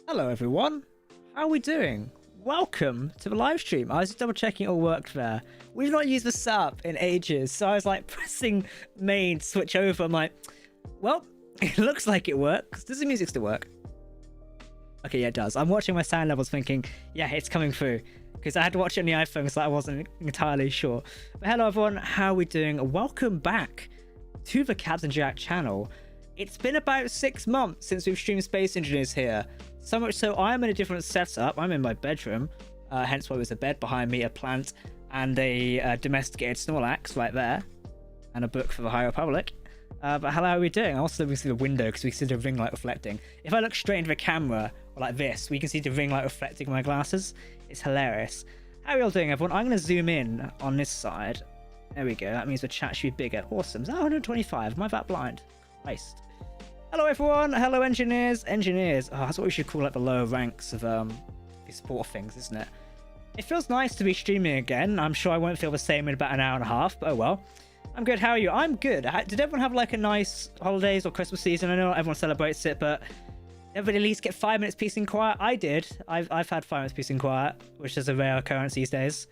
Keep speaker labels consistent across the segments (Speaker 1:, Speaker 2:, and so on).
Speaker 1: Hello everyone, how are we doing? Welcome to the live stream. I was just double checking it all worked there. We've not used the setup in ages, so I was like pressing main, switch over. I'm like, well, it looks like it works. Does the music still work? Okay, yeah, it does. I'm watching my sound levels thinking, yeah, it's coming through. Because I had to watch it on the iPhone, so I wasn't entirely sure. But hello everyone, how are we doing? Welcome back to the Captain Jack channel. It's been about 6 months since we've streamed Space Engineers here. So much so I'm in a different setup. I'm in my bedroom, hence why there's a bed behind me, a plant, and a domesticated Snorlax right there, and a book for the High Republic. But how are we doing? I also we see the window because we see the ring light reflecting. If I look straight into the camera, or like this, we can see the ring light reflecting my glasses. It's hilarious. How are we all doing, everyone? I'm going to zoom in on this side. There we go. That means the chat should be bigger. Awesome. Is that 125? Am I that blind? Christ. Hello everyone, hello engineers. Oh, that's what we should call like the lower ranks of these sport things, isn't it? It feels nice to be streaming again. I'm sure I won't feel the same in about an hour and a half, but oh well. I'm good, how are you? I'm good. Did everyone have like a nice holidays or Christmas season? I know not everyone celebrates it, but everybody at least get 5 minutes peace and quiet. I did. I've had 5 minutes peace and quiet, which is a rare occurrence these days.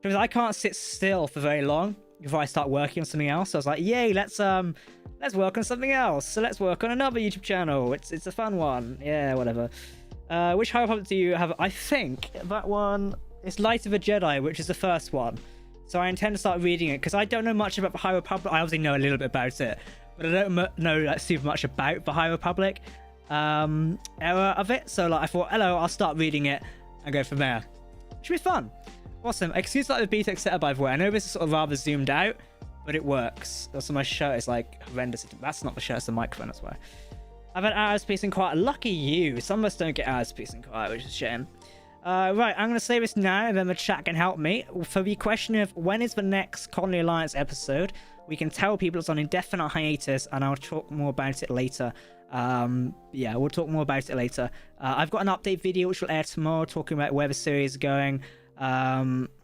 Speaker 1: Because I can't sit still for very long before I start working on something else. So I was like, yay, let's work on something else. So let's work on another YouTube channel. It's a fun one. Yeah, whatever. Which High Republic do you have? I think that one is Light of a Jedi, which is the first one. So I intend to start reading it because I don't know much about the High Republic. I obviously know a little bit about it, but I don't know like super much about the High Republic era of it. So like I thought, hello, I'll start reading it and go from there. Should be fun. Awesome. Excuse like the BTEC setup, by the way. I know this is sort of rather zoomed out, but it works. Also, my shirt is like horrendous. That's not the shirt, it's the microphone, that's why. I've had hours peace and quiet. Lucky you. Some of us don't get hours peace and quiet, which is a shame. Right, I'm going to say this now, and then the chat can help me. For the question of when is the next Colony Alliance episode, we can tell people it's on indefinite hiatus, and I'll talk more about it later. Yeah, we'll talk more about it later. I've got an update video which will air tomorrow, talking about where the series is going.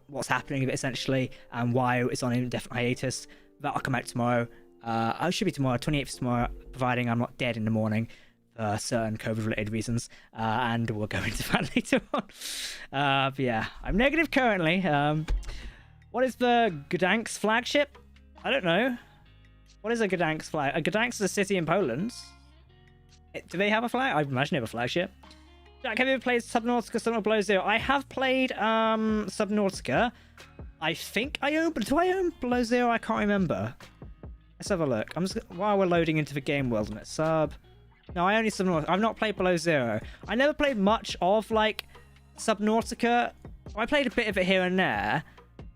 Speaker 1: What's happening with it essentially, and why it's on indefinite hiatus. That'll come out tomorrow. I should be tomorrow, 28th tomorrow, providing I'm not dead in the morning for certain COVID-related reasons. And we'll go into that later on. But yeah, I'm negative currently. What is the Gdańsk's flagship? I don't know. What is a Gdańsk flag? A Gdańsk is a city in Poland. Do they have a flag? I imagine they have a flagship. Jack, have you ever played Subnautica, Subnautica Below Zero? I have played Subnautica. I think I own, but do I own Below Zero? I can't remember. Let's have a look. I'm just while we're loading into the game world, isn't it? Sub. No, I only Subnautica. I've not played Below Zero. I never played much of like Subnautica. I played a bit of it here and there,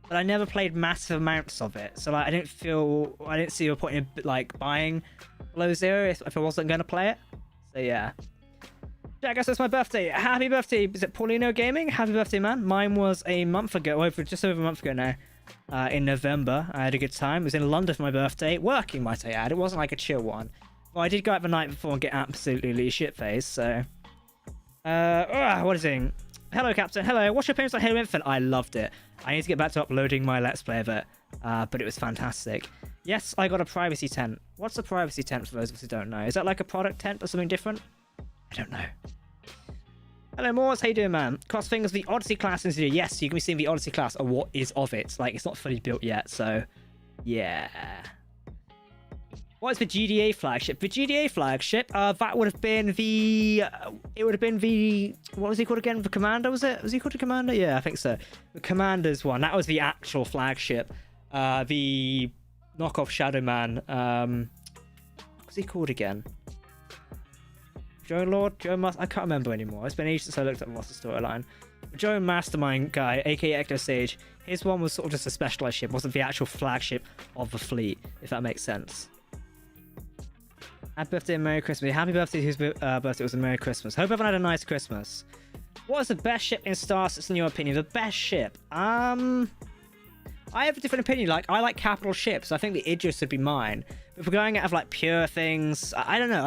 Speaker 1: but I never played massive amounts of it. So like, I didn't see a point in like buying Below Zero if I wasn't going to play it. So yeah. I guess it's my birthday. Happy birthday. Is it Paulino Gaming? Happy birthday, man. Mine was a month ago, just over a month ago now, in November. I had a good time. I was in London for my birthday. Working, might I add. It wasn't like a chill one. Well, I did go out the night before and get absolutely shit-faced, so... what is it? Hello, Captain. Hello. What's your opinions on Halo Infinite? I loved it. I need to get back to uploading my Let's Play of it, but it was fantastic. Yes, I got a privacy tent. What's a privacy tent for those of us who don't know? Is that like a product tent or something different? I don't know. Hello, Moors. How you doing, man? Cross fingers, the Odyssey-class is here. Yes, you can be seeing the Odyssey-class, or what is of it. Like, it's not fully built yet, so... Yeah. What is the GDA flagship? The GDA flagship, that would have been the... it would have been the... What was he called again? The Commander, was it? Was he called a Commander? Yeah, I think so. The Commander's one. That was the actual flagship. The knockoff Shadow Man. What was he called again? Joe Lord? Joe Master? I can't remember anymore. It's been ages since I looked at the Master storyline. Joe Mastermind guy, aka Ecto Sage, his one was sort of just a specialized ship, wasn't the actual flagship of the fleet, if that makes sense. Happy birthday and Merry Christmas. Happy birthday to whose birthday was a Merry Christmas. Hope everyone had a nice Christmas. What is the best ship in Star Citizen in your opinion? The best ship? I have a different opinion. Like, I like capital ships. So I think the Idris would be mine. But if we're going out of like pure things, I don't know.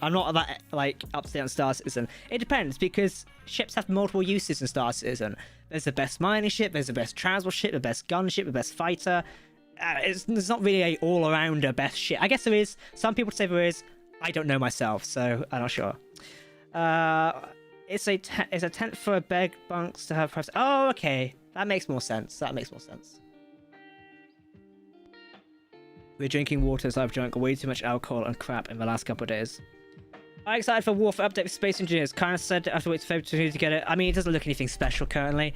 Speaker 1: I'm not that like up to date on Star Citizen. It depends because ships have multiple uses in Star Citizen. There's the best mining ship. There's the best transport ship. The best gunship. The best fighter. There's not really a all-arounder best ship. I guess there is. Some people say there is. I don't know myself, so I'm not sure. It's a tent for a bed bunks to have. Oh, okay. That makes more sense. That makes more sense. We're drinking water as I've drunk way too much alcohol and crap in the last couple of days. I'm excited for Warfare update with Space Engineers. Kind of said after wait for February to get it. I mean, it doesn't look anything special currently.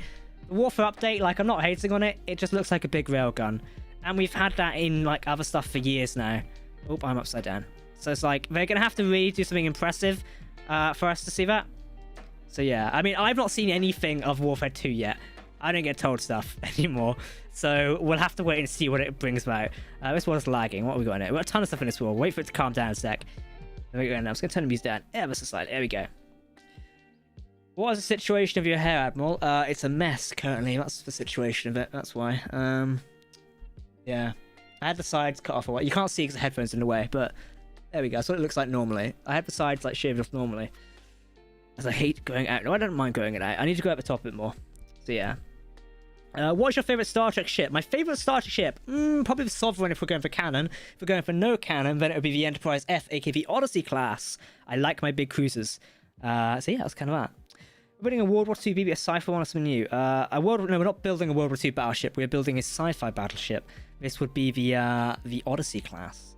Speaker 1: The Warfare update, like, I'm not hating on it. It just looks like a big railgun. And we've had that in, like, other stuff for years now. Oh, I'm upside down. So it's like, they're going to have to really do something impressive for us to see that. So yeah, I mean, I've not seen anything of Warfare 2 yet. I don't get told stuff anymore. So we'll have to wait and see what it brings about. This world is lagging. What have we got in it? We've got a ton of stuff in this world. Wait for it to calm down a sec. There we go. Now I'm just going to turn the music down ever so slightly. There we go. What is the situation of your hair, Admiral? It's a mess currently. That's the situation of it. That's why. Yeah. I had the sides cut off a while. You can't see because the headphones are in the way, but there we go. That's what it looks like normally. I had the sides like shaved off normally. As I hate going out. No, I don't mind going out. I need to go at the top a bit more. So yeah. What's your favorite Star Trek ship? My favorite Star Trek ship? Probably the Sovereign if we're going for canon. If we're going for no canon, then it would be the Enterprise F, aka the Odyssey-class. I like my big cruisers. So yeah, that's kind of that. We're building a World War II BB, a sci-fi one or something new. No, we're not building a World War II battleship. We're building a sci-fi battleship. This would be the Odyssey-class.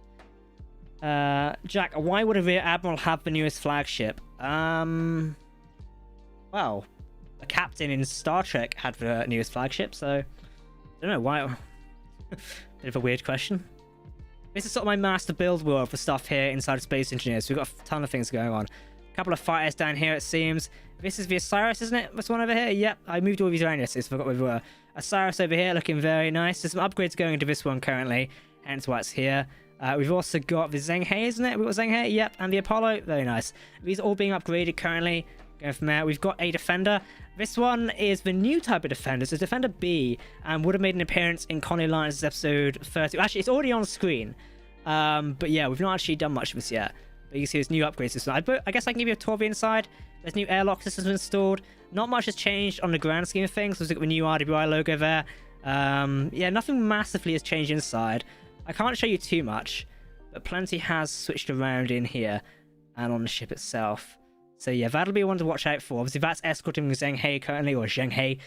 Speaker 1: Jack, why would a Rear Admiral have the newest flagship? Well, a captain in Star Trek had the newest flagship, so I don't know why. Bit of a weird question. This is sort of my master build world for stuff here inside of Space Engineers. We've got a ton of things going on. A couple of fighters down here, it seems. This is the Osiris, isn't it? This one over here? Yep, I moved all these around yesterday, so I forgot where we were. Osiris over here, looking very nice. There's some upgrades going into this one currently, hence why it's here. We've also got the Zheng-He, isn't it? We've got Zheng-He, yep, and the Apollo. Very nice. These are all being upgraded currently. Going from there, we've got a Defender. This one is the new type of Defender. It's a Defender B, and would have made an appearance in Connie Alliance's episode 30. Actually, it's already on screen. But yeah, we've not actually done much of this yet. But you can see there's new upgrades this one. I guess I can give you a tour of the inside. There's new airlock systems installed. Not much has changed on the grand scheme of things. There's got the new RWI logo there. Yeah, nothing massively has changed inside. I can't show you too much, but plenty has switched around in here and on the ship itself. So yeah, that'll be one to watch out for. Obviously, that's escorting Zheng-He currently, or Zheng-He,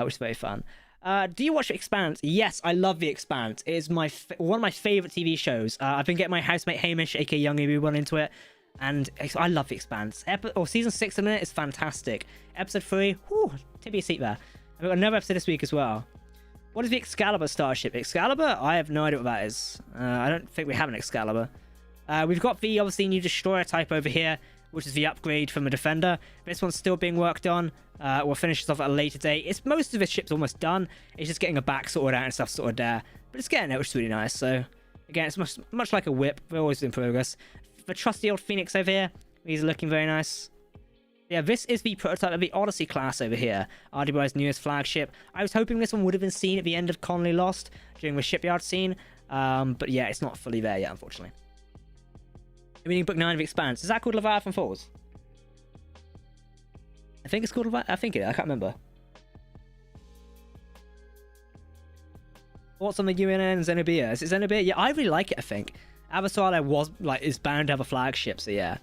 Speaker 1: which is very fun. Do you watch Expanse? Yes, I love The Expanse. It is one of my favorite TV shows. I've been getting my housemate Hamish, aka Young Everyone, into it, and I love The Expanse. Season 6 in it is fantastic. Episode 3, whew, tip your seat there. I've got another episode this week as well. What is the Excalibur starship? Excalibur? I have no idea what that is. I don't think we have an Excalibur. We've got the, obviously, new destroyer type over here, which is the upgrade from a Defender. This one's still being worked on. We'll finish this off at a later date. Most of this ship's almost done. It's just getting a back sorted out and stuff sorted there. But it's getting it, which is really nice. So, again, it's much like a whip. We're always in progress. The trusty old Phoenix over here. These are looking very nice. Yeah, this is the prototype of the Odyssey-class over here. RWI's newest flagship. I was hoping this one would have been seen at the end of Conley Lost during the shipyard scene. But yeah, it's not fully there yet, unfortunately. Reading book 9 of Expanse. Is that called Leviathan Falls? I think it's called Leviathan. I think it is. I can't remember. Thoughts on the UNN Zenobia? Is it Zenobia? Yeah, I really like it, I think. Avatar is bound to have a flagship, so yeah.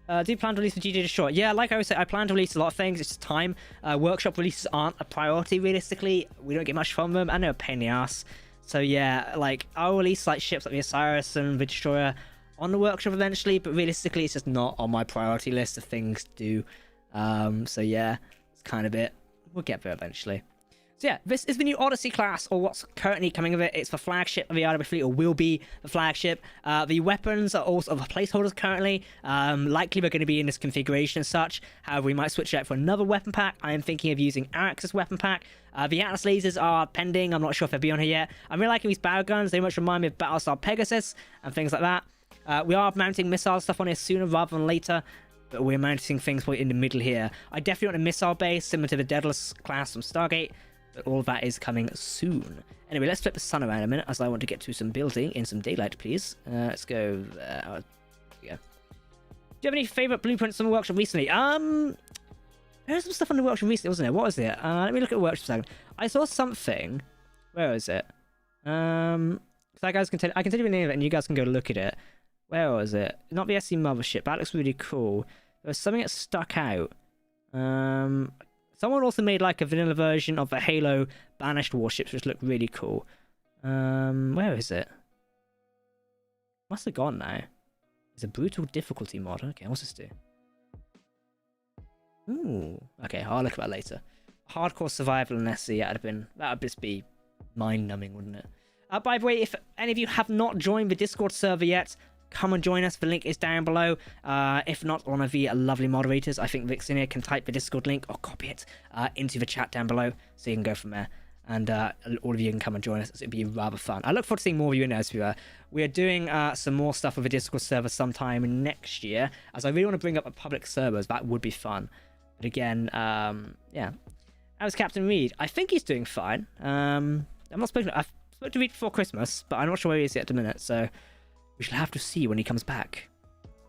Speaker 1: Do you plan to release the GJ Destroyer? Yeah, like I was saying, I plan to release a lot of things. It's just time. Workshop releases aren't a priority, realistically. We don't get much from them, and they're a pain in the ass. So yeah, I'll release ships like the Osiris and the Destroyer on the workshop eventually, but realistically it's just not on my priority list of things to do. So yeah, it's kind of it. We'll get there eventually. So yeah, this is the new Odyssey-class, or what's currently coming of it. It's the flagship of the RWI fleet, or will be the flagship. The weapons are also the placeholders currently. Likely we're going to be in this configuration as such. However, we might switch it out for another weapon pack. I am thinking of using Arax's weapon pack. The Atlas lasers are pending. I'm not sure if they'll be on here yet. I'm really liking these barrel guns. They much remind me of Battlestar Pegasus and things like that. We are mounting missile stuff on here sooner rather than later, but we're mounting things probably in the middle here. I definitely want a missile base similar to the Daedalus-class from Stargate, but all of that is coming soon. Anyway, let's flip the sun around a minute, as I want to get to some building in some daylight, please. Let's go there. There we go. Do you have any favourite blueprints from the workshop recently? There's some stuff on the workshop recently, wasn't there? What was it? Let me look at the workshop for a second. I saw something. Where is it? So I can tell you the name of it, and you guys can go look at it. Where was it? Not the SC Mothership. That looks really cool. There was something that stuck out. Someone also made like a vanilla version of the Halo banished warships, which look really cool. Where is it? Must have gone now. It's a brutal difficulty mod. Okay, what's this do? Ooh. Okay, I'll look at that later. Hardcore survival and SC, that would just be mind-numbing, wouldn't it? By the way, if any of you have not joined the Discord server yet, come and join us. The link is down below. If not, one of the lovely moderators, I think Vic's in here, can type the Discord link or copy it into the chat down below, so you can go from there. And all of you can come and join us. It'd be rather fun. I look forward to seeing more of you in there. We are doing some more stuff with the Discord server sometime next year, as I really want to bring up a public servers. That would be fun. But again, yeah. How's Captain Reed? I think he's doing fine. I've spoken to Reed before Christmas, but I'm not sure where he is yet at the minute, so we shall have to see when he comes back.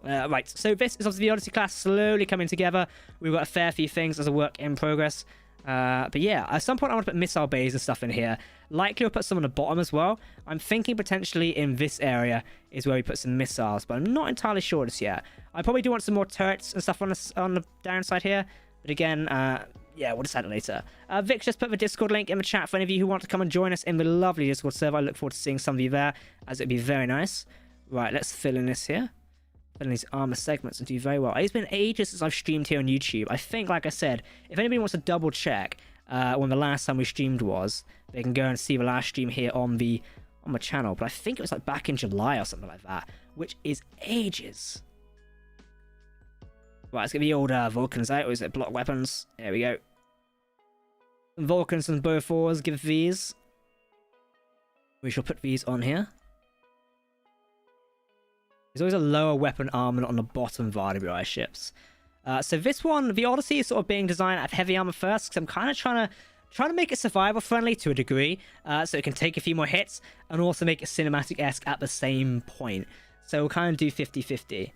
Speaker 1: Right, so this is obviously the Odyssey-class slowly coming together. We've got a fair few things as a work in progress. But yeah, at some point I want to put missile bays and stuff in here. Likely I'll put some on the bottom as well. I'm thinking potentially in this area is where we put some missiles, but I'm not entirely sure just yet. I probably do want some more turrets and stuff on the downside here. But again, yeah, we'll decide it later. Vic just put the Discord link in the chat for any of you who want to come and join us in the lovely Discord server. I look forward to seeing some of you there, as it'd be very nice. Right, let's fill in this here. Fill in these armor segments and do very well. It's been ages since I've streamed here on YouTube. I think, like I said, if anybody wants to double check when the last time we streamed was, they can go and see the last stream here on my channel. But I think it was like back in July or something like that, which is ages. Right, let's get the old Vulcans out. Or is it block weapons? There we go. Some Vulcans and Bofors. Give these. We shall put these on here. There's always a lower weapon armor on the bottom of RWI ships. So this one, the Odyssey, is sort of being designed at heavy armor first, because I'm kind of trying to make it survival friendly to a degree, so it can take a few more hits and also make it cinematic-esque at the same point. So we'll kind of do 50-50.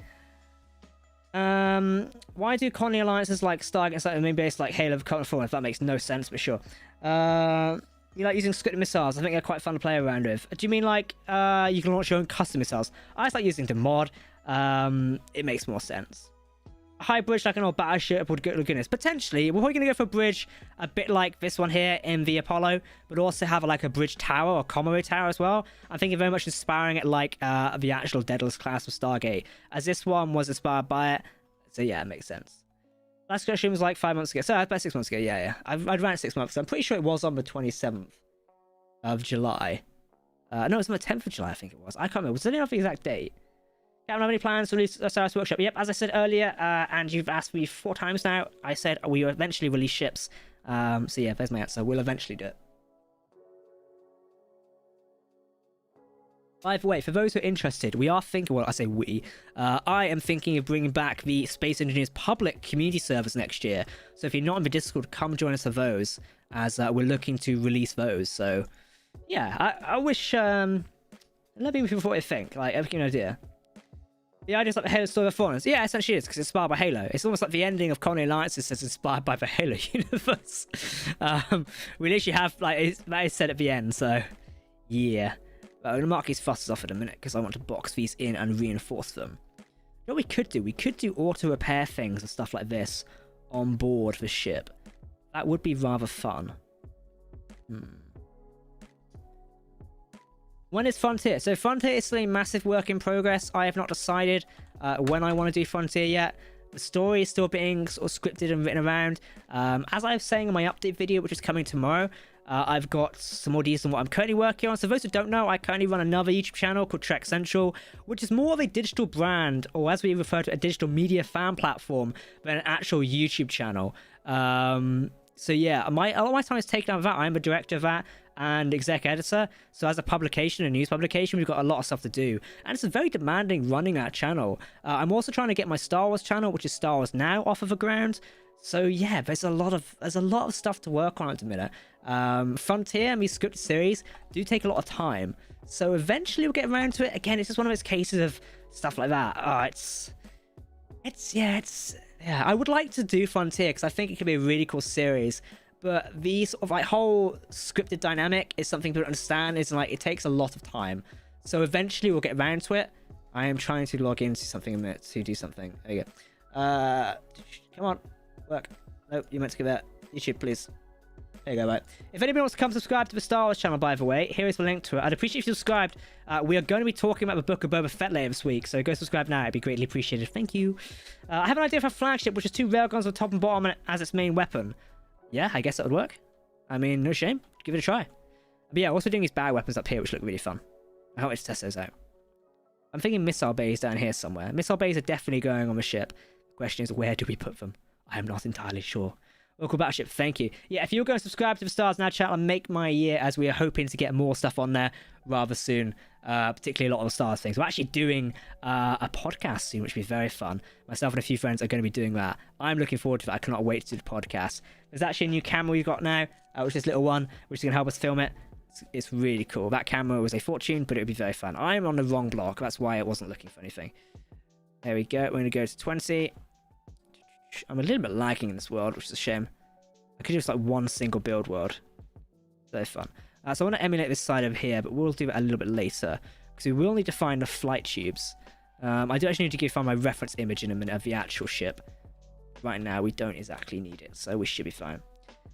Speaker 1: Why do colony alliances like Stargate and main base like Halo come forward? If that makes no sense, but sure. You like using scripted missiles? I think they're quite fun to play around with. Do you mean like you can launch your own custom missiles? I just like using the mod. It makes more sense. A high bridge like an old battleship would go, goodness. Potentially, we're probably going to go for a bridge a bit like this one here in the Apollo, but also have like a bridge tower or Commodore tower as well. I'm thinking very much inspiring it like the actual Daedalus-class of Stargate, as this one was inspired by it. So yeah, it makes sense. Last stream was like 5 months ago. So about 6 months ago. Yeah. I'd ran 6 months. I'm pretty sure it was on the 27th of July. No, it was on the 10th of July, I think it was. I can't remember. Was there the exact date? Can't have any plans to release Osiris Workshop. Yep, as I said earlier, and you've asked me 4 times now, I said we will eventually release ships. So yeah, there's my answer. We'll eventually do it. By the way, for those who are interested, we are thinking, well, I say we, I am thinking of bringing back the Space Engineers public community servers next year. So if you're not in the Discord, come join us for those, as we're looking to release those. So, yeah, I wish, let me know what you think, like, have an idea. The idea is like the Halo story of Foreigners. Yeah, essentially it is, because it's inspired by Halo. It's almost like the ending of Colony Alliances is inspired by the Halo universe. We literally have, like, that is said at the end, so, yeah. I'm going to mark these fusses off in a minute because I want to box these in and reinforce them. You know what we could do? We could do auto-repair things and stuff like this on board the ship. That would be rather fun. When is Frontier? So Frontier is still a massive work in progress. I have not decided when I want to do Frontier yet. The story is still being sort of scripted and written around. As I was saying in my update video, which is coming tomorrow, I've got some more details on what I'm currently working on. So those who don't know, I currently run another YouTube channel called Trek Central, which is more of a digital brand, or as we refer to it, a digital media fan platform, than an actual YouTube channel. So yeah, a lot of my time is taken up with that. I'm the director of that and exec editor. So as a publication, a news publication, we've got a lot of stuff to do. And it's very demanding running that channel. I'm also trying to get my Star Wars channel, which is Star Wars Now, off of the ground. So yeah, there's a lot of stuff to work on at the minute. Frontier and these scripted series do take a lot of time. So eventually we'll get around to it. Again, it's just one of those cases of stuff like that. Yeah, I would like to do Frontier because I think it could be a really cool series. But the sort of like whole scripted dynamic is something to understand. Is like it takes a lot of time. So eventually we'll get around to it. I am trying to log into something a minute to do something. There you go. Come on, work. Oh, you meant to give that YouTube, please. There you go, right. If anybody wants to come subscribe to the Star Wars channel, by the way, here is the link to it. I'd appreciate if you subscribed. We are going to be talking about the Book of Boba Fett later this week, so go subscribe now. It'd be greatly appreciated. Thank you. I have an idea for a flagship, which is 2 railguns on top and bottom as its main weapon. Yeah, I guess that would work. I mean, no shame. Give it a try. But yeah, also doing these bad weapons up here, which look really fun. I can't wait to test those out. I'm thinking missile bays down here somewhere. Missile bays are definitely going on the ship. The question is, where do we put them? I am not entirely sure. Local Battleship, thank you. Yeah, if you're going to subscribe to the Stars Now channel and make my year, as we are hoping to get more stuff on there rather soon, particularly a lot of the Stars things. We're actually doing a podcast soon, which will be very fun. Myself and a few friends are going to be doing that. I'm looking forward to that. I cannot wait to do the podcast. There's actually a new camera we've got now, which is this little one, which is going to help us film it. It's really cool. That camera was a fortune, but it would be very fun. I'm on the wrong block. That's why I wasn't looking for anything. There we go. We're going to go to 20. I'm a little bit lagging in this world, which is a shame. I could just like one single build world. Very fun. So I want to emulate this side over here, but we'll do it a little bit later. Because we will need to find the flight tubes. I do actually need to find my reference image in a minute of the actual ship. Right now, we don't exactly need it, so we should be fine.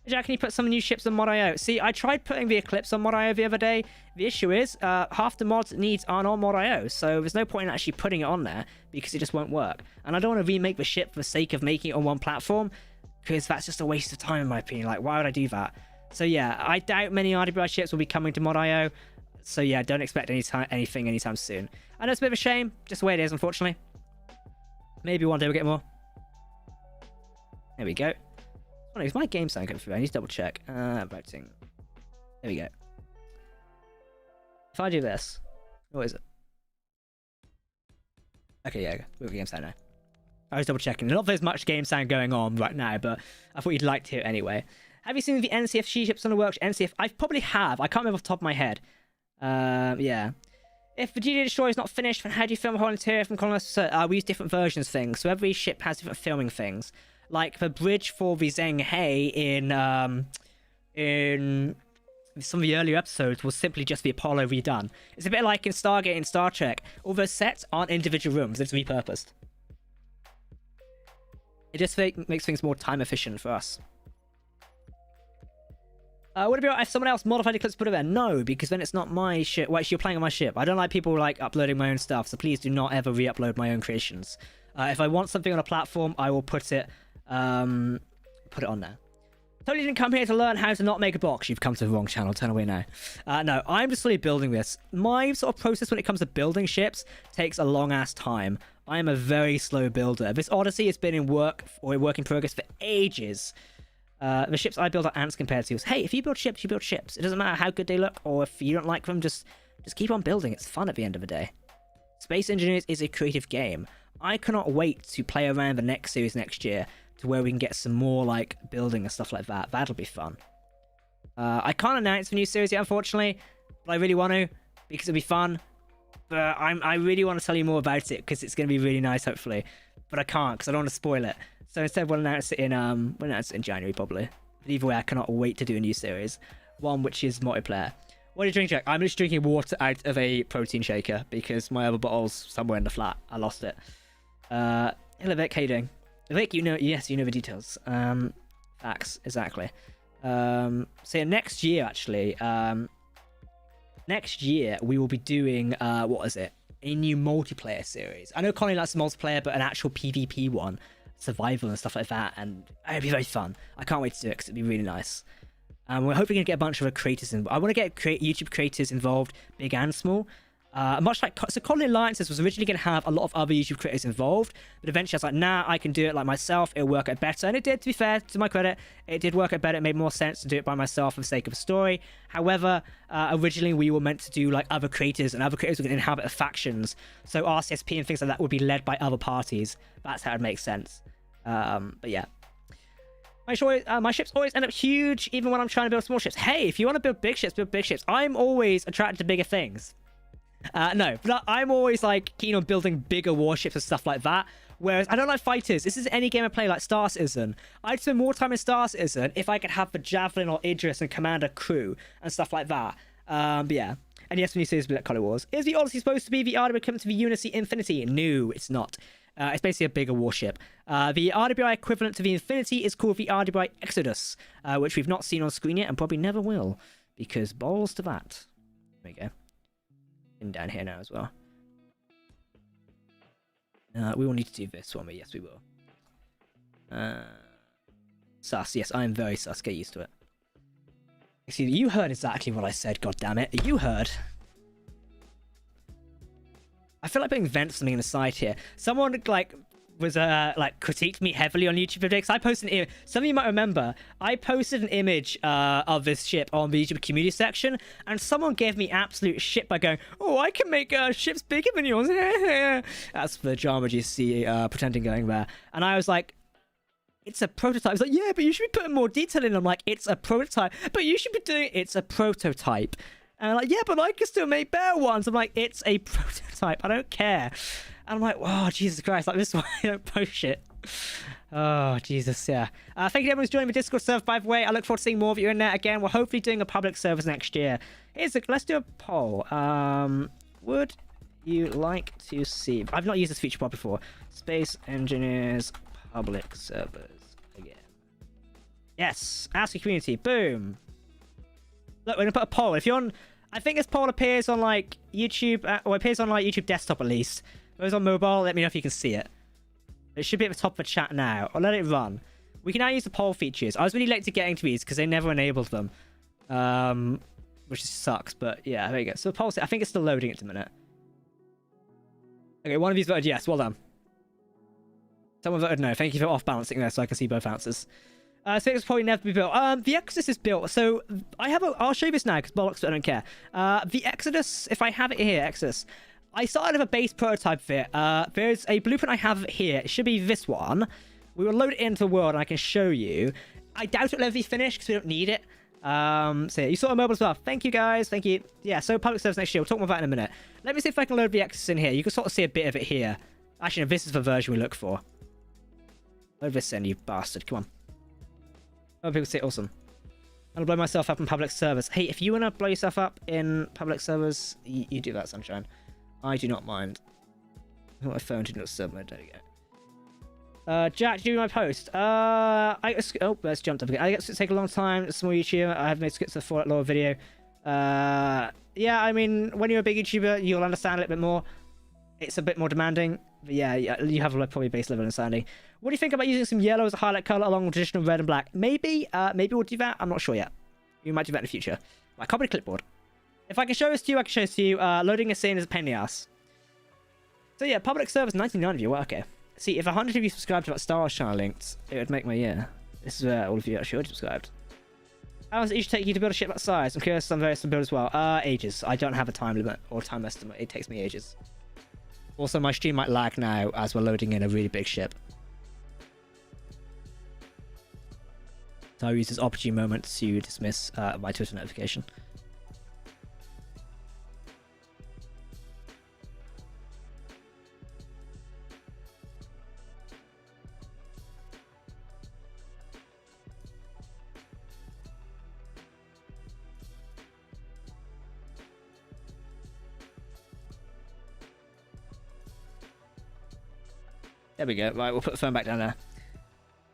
Speaker 1: Jack, can you put some new ships on Mod.io? See, I tried putting the Eclipse on Mod.io the other day. The issue is, half the mods it needs aren't on Mod.io, so there's no point in actually putting it on there, because it just won't work. And I don't want to remake the ship for the sake of making it on one platform, because that's just a waste of time in my opinion. Like, why would I do that? So yeah, I doubt many RWI ships will be coming to Mod.io. So yeah, don't expect anything anytime soon. I know it's a bit of a shame, just the way it is, unfortunately. Maybe one day we'll get more. There we go. Oh, no, is my game sound coming through? I need to double check. Voting. There we go. If I do this, what is it? Okay, yeah, we've got game sound now. I was double checking. Not there's much game sound going on right now, but I thought you'd like to hear it anyway. Have you seen the NCF ships on the works? NCF, I probably have. I can't remember off the top of my head. Yeah. If the GD Destroyer is not finished, then how do you film a whole interior from colonizers? We use different versions of things. So every ship has different filming things. Like the bridge for the Zheng He in some of the earlier episodes was simply just the Apollo redone. It's a bit like in Stargate and Star Trek. All those sets aren't individual rooms. It's repurposed. It just makes things more time efficient for us. Would it be right if someone else modified Eclipse put it there? No, because then it's not my ship. Well, actually, you're playing on my ship. I don't like people like uploading my own stuff, so please do not ever re-upload my own creations. If I want something on a platform, I will put it on there. Totally didn't come here to learn how to not make a box. You've come to the wrong channel. Turn away now. No, I'm just slowly building this. My sort of process when it comes to building ships takes a long ass time. I am a very slow builder. This Odyssey has been in work in progress for ages. The ships I build are ants compared to yours. Hey, if you build ships, you build ships. It doesn't matter how good they look, or if you don't like them, just keep on building. It's fun at the end of the day. Space Engineers is a creative game. I cannot wait to play around the next series next year to where we can get some more like building and stuff like that. That'll be fun. I can't announce the new series yet, unfortunately, but I really want to because it'll be fun. But I really want to tell you more about it because it's going to be really nice, hopefully. But I can't because I don't want to spoil it. So instead, we'll announce it in January probably. But either way, I cannot wait to do a new series, one which is multiplayer. What are you drinking, Jack? I'm just drinking water out of a protein shaker because my other bottle's somewhere in the flat. I lost it. Hello, Vic. How you doing? Vic, you know, yes, you know the details. Facts, exactly. So yeah, next year, actually, next year we will be doing, what is it? A new multiplayer series. I know Connie likes the multiplayer, but an actual PvP one, survival and stuff like that, and it'd be very fun. I can't wait to do it because it'd be really nice. We're hoping to get a bunch of creators involved. I want to get YouTube creators involved, big and small. Much like, so Colony Alliances was originally going to have a lot of other YouTube creators involved, but eventually I was like, nah, I can do it like myself, it'll work out better. And it did, to be fair, to my credit, it did work out better. It made more sense to do it by myself for the sake of the story. However, originally we were meant to do like other creators, and other creators were going to inhabit factions. So RCSP and things like that would be led by other parties. That's how it makes sense. But yeah. My ships always end up huge, even when I'm trying to build small ships. Hey, if you want to build big ships, build big ships. I'm always attracted to bigger things. No, but I'm always like keen on building bigger warships and stuff like that. Whereas I don't like fighters. This is any game I play like Star Citizen. I'd spend more time in Star Citizen if I could have the Javelin or Idris and Commander crew and stuff like that. But yeah. And yes, when you say it's Black Color Wars, is the Odyssey supposed to be the RWI equivalent to the Unity Infinity? No, it's not. It's basically a bigger warship. The RWI equivalent to the Infinity is called the RWI Exodus, which we've not seen on screen yet and probably never will, because balls to that. There we go. In down here now as well. We will need to do this one, but yes, we will. Sus, yes, I am very sus. Get used to it. See, you heard exactly what I said, God damn it. You heard. I feel like putting vents something in the side here. Someone, like, was, critiqued me heavily on YouTube today, because I posted an image. Some of you might remember, I posted an image of this ship on the YouTube community section, and someone gave me absolute shit by going, oh, I can make ships bigger than yours. That's the drama you see pretending going there. And I was like, it's a prototype. It's like, yeah, but you should be putting more detail in. I'm like, it's a prototype, but you should be doing it's a prototype. And I'm like, yeah, but I can still make better ones. I'm like, it's a prototype. I don't care. And I'm like, oh, Jesus Christ. Like, this is why I don't post shit. Oh, Jesus, yeah. Thank you to everyone who's joining the Discord server, by the way. I look forward to seeing more of you in there. Again, we're hopefully doing a public service next year. Let's do a poll. Would you like to see... I've not used this feature pod before. Space Engineers public servers again. Yes. Ask the community. Boom. Look, we're going to put a poll. If you're on... I think this poll appears on, like, YouTube... or appears on, like, YouTube desktop, at least. If it's on mobile, let me know if you can see it. It should be at the top of the chat now. I'll let it run. We can now use the poll features. I was really late to get into these because they never enabled them. Which sucks, but yeah, there you go. So the poll... I think it's still loading at the minute. Okay, one of you voted yes. Well done. Someone voted no. Thank you for off-balancing there so I can see both answers. So it's probably never be built. The Exodus is built. So I have a... I'll show you this now because bollocks, but I don't care. The Exodus, if I have it here, Exodus. I started with a base prototype of it. There's a blueprint I have here. It should be this one. We will load it into the world and I can show you. I doubt it'll ever be finished because we don't need it. So yeah, you saw a mobile as well. Thank you guys. Thank you. Yeah, so public service next year. We'll talk more about it in a minute. Let me see if I can load the Exodus in here. You can sort of see a bit of it here. Actually, no, this is the version we look for. Load this in, you bastard. Come on. Oh, people say awesome. I'm gonna blow myself up in public servers. Hey, if you wanna blow yourself up in public servers, you do that, Sunshine. I do not mind. My phone did not serve my... There we go. Jack, do my post. Let's jump up again. I guess it take a long time. It's a small YouTuber. I have made scripts for a lot of video. Yeah, I mean, when you're a big YouTuber, you'll understand a little bit more. It's a bit more demanding. But yeah, you have probably a base level understanding. What do you think about using some yellow as a highlight color along with traditional red and black? Maybe we'll do that. I'm not sure yet. We might do that in the future. I copy the clipboard. If I can show this to you, I can show this to you. Loading this in is a pain in the ass. So yeah, public service, 99 of you. Well, okay. See, if 100 of you subscribed to that Star Wars channel linked, it would make my year. This is where all of you actually already subscribed. How long does it usually take you to build a ship that size? I'm curious, I'm very to build as well. Ages. I don't have a time limit or time estimate. It takes me ages. Also, my stream might lag now as we're loading in a really big ship. So I'll use this opportune moment to dismiss my Twitter notification. There we go. Right, we'll put the phone back down there.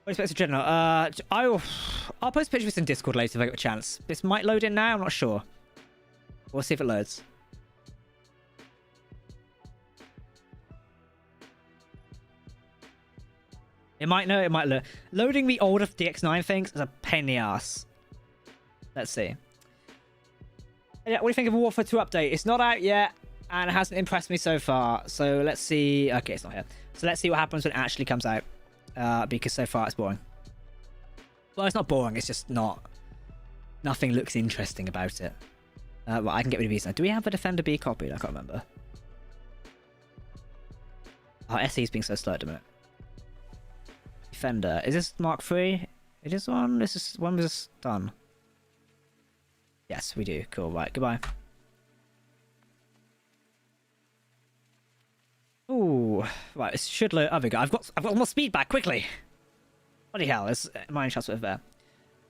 Speaker 1: What expects a general? I'll post a picture of this in Discord later if I get a chance. This might load in now. I'm not sure. We'll see if it loads. It might know. It might load. Loading the older DX9 things is a pain in the ass. Let's see. Yeah, what do you think of a Warfare 2 update? It's not out yet, and it hasn't impressed me so far. So let's see. Okay, it's not here. So let's see what happens when it actually comes out. Because so far it's boring. Well, it's not boring. It's just not... Nothing looks interesting about it. Well, I can get rid of these now. Do we have a Defender B copied? I can't remember. Oh, SE's being so slow at the minute. Defender. Is this Mark III? It is one? This is... When was this done? Yes, we do. Cool. Right. Goodbye. Ooh, right, it should load. Oh, we go. I've got more speed back quickly. Bloody hell, there's mine shots with there.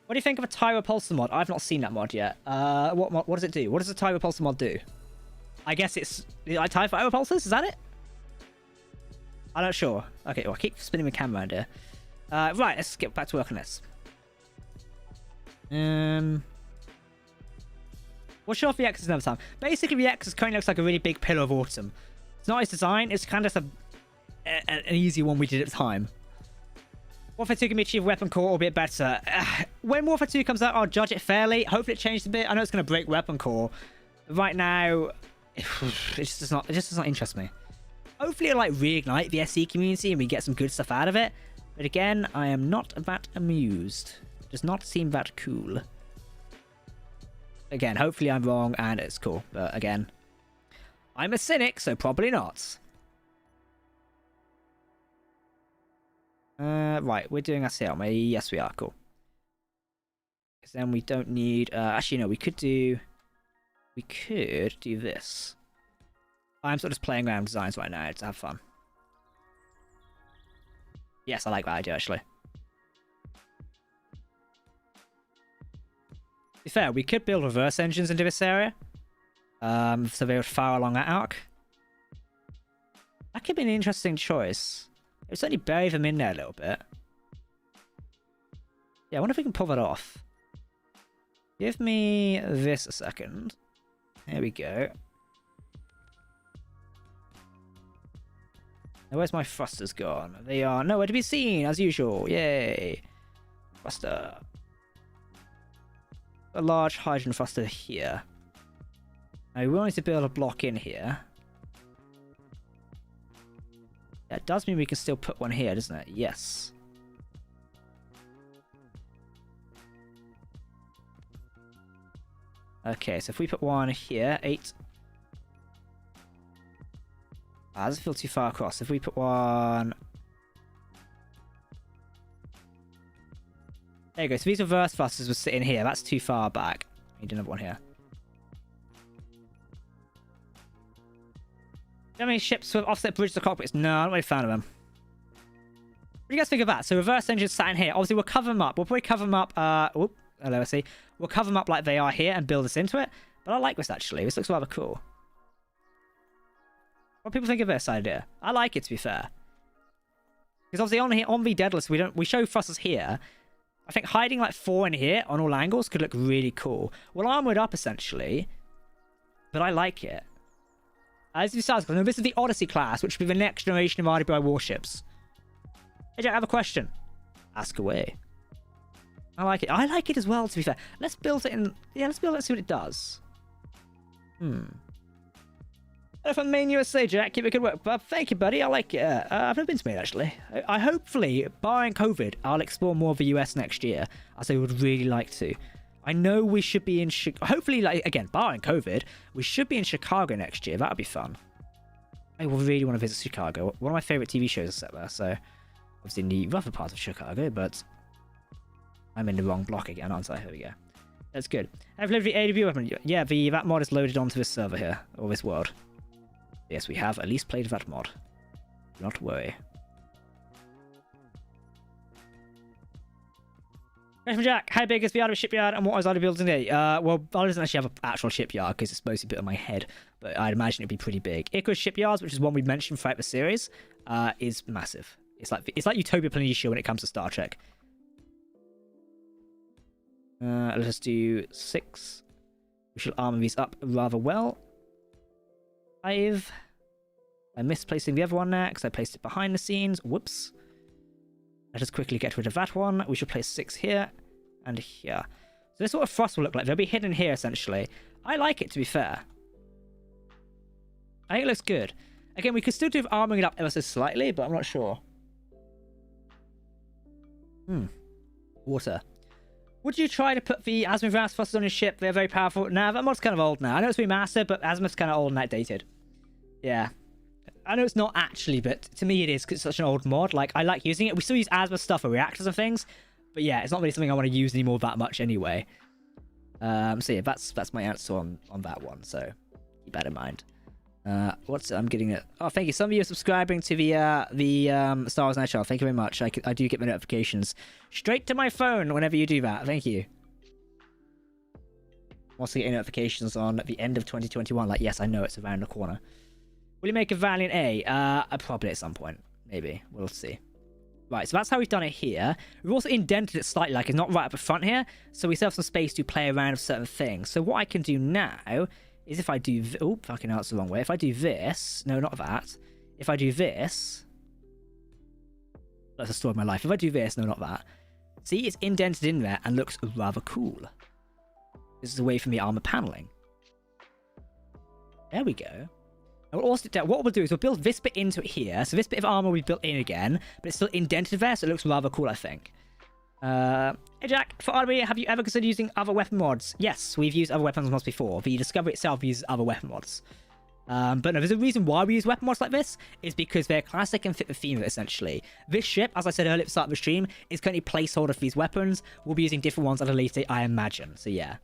Speaker 1: What do you think of a TIE repulsor mod? I've not seen that mod yet. What does it do? What does a TIE repulsor mod do? I guess it's like TIE fighter repulsors. Is that it? I'm not sure. Okay, well, I keep spinning my camera around here. Right, let's get back to work on this. We'll show off the X another time. Basically, the X currently looks like a really big pillar of autumn. It's not its design. It's kind of just an easy one we did at the time. Warfare 2 can be achieved weapon core or a bit better. When Warfare 2 comes out, I'll judge it fairly. Hopefully it changed a bit. I know it's going to break weapon core. Right now, it just does not interest me. Hopefully it'll like reignite the SE community and we get some good stuff out of it. But again, I am not that amused. It does not seem that cool. Again, hopefully I'm wrong and it's cool. But again, I'm a cynic, so probably not. Right, we're doing us here, aren't we? Yes, we are. Cool. Because then we don't need... actually, no, we could do this. I'm sort of just playing around with designs right now to have fun. Yes, I like that idea, actually. To be fair, we could build reverse engines into this area. So they would fire along that arc. That could be an interesting choice. It would certainly bury them in there a little bit. Yeah, I wonder if we can pull that off. Give me this a second. There we go. Now, where's my thrusters gone? They are nowhere to be seen, as usual. Yay. Thruster. A large hydrogen thruster here. Now, we wanted to build a block in here. That does mean we can still put one here, doesn't it? Yes. Okay, so if we put one here, 8. Ah, doesn't feel too far across. If we put one... There you go. So these reverse thrusters will sit in here. That's too far back. We need another one here. How many ships with offset bridges to cockpits? No, I'm not really a fan of them. What do you guys think of that? So reverse engines sat in here. Obviously, we'll cover them up. We'll probably cover them up. Hello, let's see. We'll cover them up like they are here and build this into it. But I like this, actually. This looks rather cool. What do people think of this idea? I like it, to be fair. Because obviously on the Daedalus, we show thrusters here. I think hiding like 4 in here on all angles could look really cool. Well, armored up, essentially. But I like it. As you said, this is the Odyssey-class, which will be the next generation of RWI warships. Hey, Jack, I have a question. Ask away. I like it. I like it as well, to be fair. Let's build it in... Yeah, let's build it and see what it does. From Main USA, Jack. Keep it good work. But thank you, buddy. I like it. I've never been to Maine, actually. I hopefully, barring COVID, I'll explore more of the US next year, as I would really like to. I know we should be in... Hopefully, like, again, barring COVID, we should be in Chicago next year. That would be fun. I will really want to visit Chicago. One of my favourite TV shows is set there, so... Obviously in the rougher part of Chicago, but... I'm in the wrong block again, aren't I? Here we go. That's good. I've loaded the AW weapon. Yeah, that mod is loaded onto this server here, or this world. Yes, we have at least played that mod. Do not worry. Question from Jack. How big is the RWI shipyard and what is RWI building today? Well, I doesn't actually have an actual shipyard because it's mostly built in my head, but I'd imagine it'd be pretty big. Icarus Shipyards, which is one we mentioned throughout the series, is massive. It's like Utopia Planitia when it comes to Star Trek. Let's just do 6. We shall armor these up rather well. 5. I'm misplacing the other one there because I placed it behind the scenes. Whoops. Let us quickly get rid of that one. We should place 6 here and here. So this is what a thrust will look like. They'll be hidden here, essentially. I like it, to be fair. I think it looks good. Again, we could still do armoring it up ever so slightly, but I'm not sure. Water. Would you try to put the Azimuth Ras thrusters on your ship? They're very powerful. Nah, that mod's kind of old now. I know it's remastered, but Azimuth's kind of old and outdated. Yeah. I know it's not actually, but to me it is because it's such an old mod. Like, I like using it. We still use Azimuth stuff for reactors and things. But yeah, it's not really something I want to use anymore that much anyway. So yeah, that's my answer on that one. So keep that in mind. I'm getting it. Oh, thank you. Some of you are subscribing to the Star Wars Night Channel. Thank you very much. I do get my notifications straight to my phone whenever you do that. Thank you. Also getting notifications on the end of 2021. Like, yes, I know it's around the corner. Will you make a Valiant A? Probably at some point. Maybe. We'll see. Right, so that's how we've done it here. We've also indented it slightly, like it's not right up the front here. So we still have some space to play around with certain things. So what I can do now is if I do... Oh, fucking hell, that's the wrong way. If I do this... No, not that. If I do this... That's the story of my life. If I do this... No, not that. See, it's indented in there and looks rather cool. This is away from the armor paneling. There we go. And we'll also, what we'll do is we'll build this bit into it here. So this bit of armor we built in again, but it's still indented there, so it looks rather cool, I think. Hey Jack, for RWI, have you ever considered using other weapon mods? Yes, we've used other weapons mods before. The Discovery itself uses other weapon mods. But no, there's a reason why we use weapon mods like this, is because they're classic and fit the theme of it, essentially. This ship, as I said earlier at the start of the stream, is currently placeholder for these weapons. We'll be using different ones at a later date, I imagine. So yeah.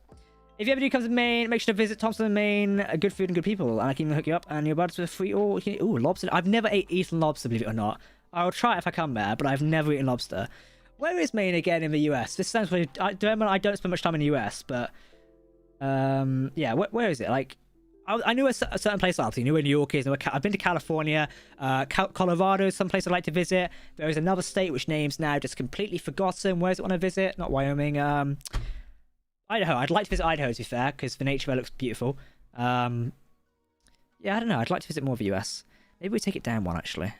Speaker 1: If you ever do come to Maine, make sure to visit Thompson, Maine. Good food and good people. And I can even hook you up. And your buds with free... Ooh, lobster. I've never eaten lobster, believe it or not. I'll try it if I come there, but I've never eaten lobster. Where is Maine again in the US? This sounds really... I don't spend much time in the US, but... yeah, where is it? Like... I knew a certain place I knew where New York is. I've been to California. Colorado is some place I'd like to visit. There is another state which name's now just completely forgotten. Where does it want to visit? Not Wyoming. Idaho. I'd like to visit Idaho, to be fair, because the nature there looks beautiful. Yeah, I don't know. I'd like to visit more of the US. Maybe we take it down one, actually.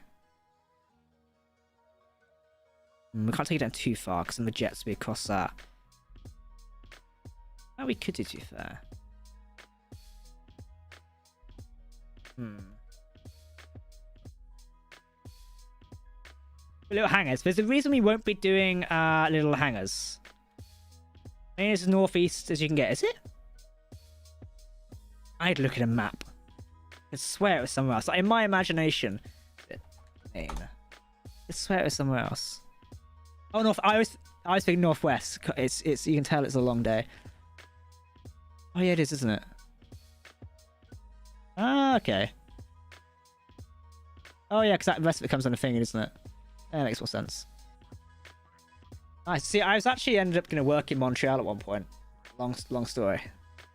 Speaker 1: We can't take it down too far, because then the jets will be across that. Oh, we could do, to be fair. Little hangars. There's a reason we won't be doing little hangars. I mean, it's as northeast as you can get, is it? I'd look at a map. I swear it was somewhere else. Like, in my imagination. I swear it was somewhere else. Oh, north. I was thinking northwest. It's. You can tell it's a long day. Oh yeah, it is, isn't it? Ah, okay. Oh yeah, because the rest of it comes on a thing, isn't it? That makes more sense. Nice. See, I was actually ended up going to work in Montreal at one point. Long story.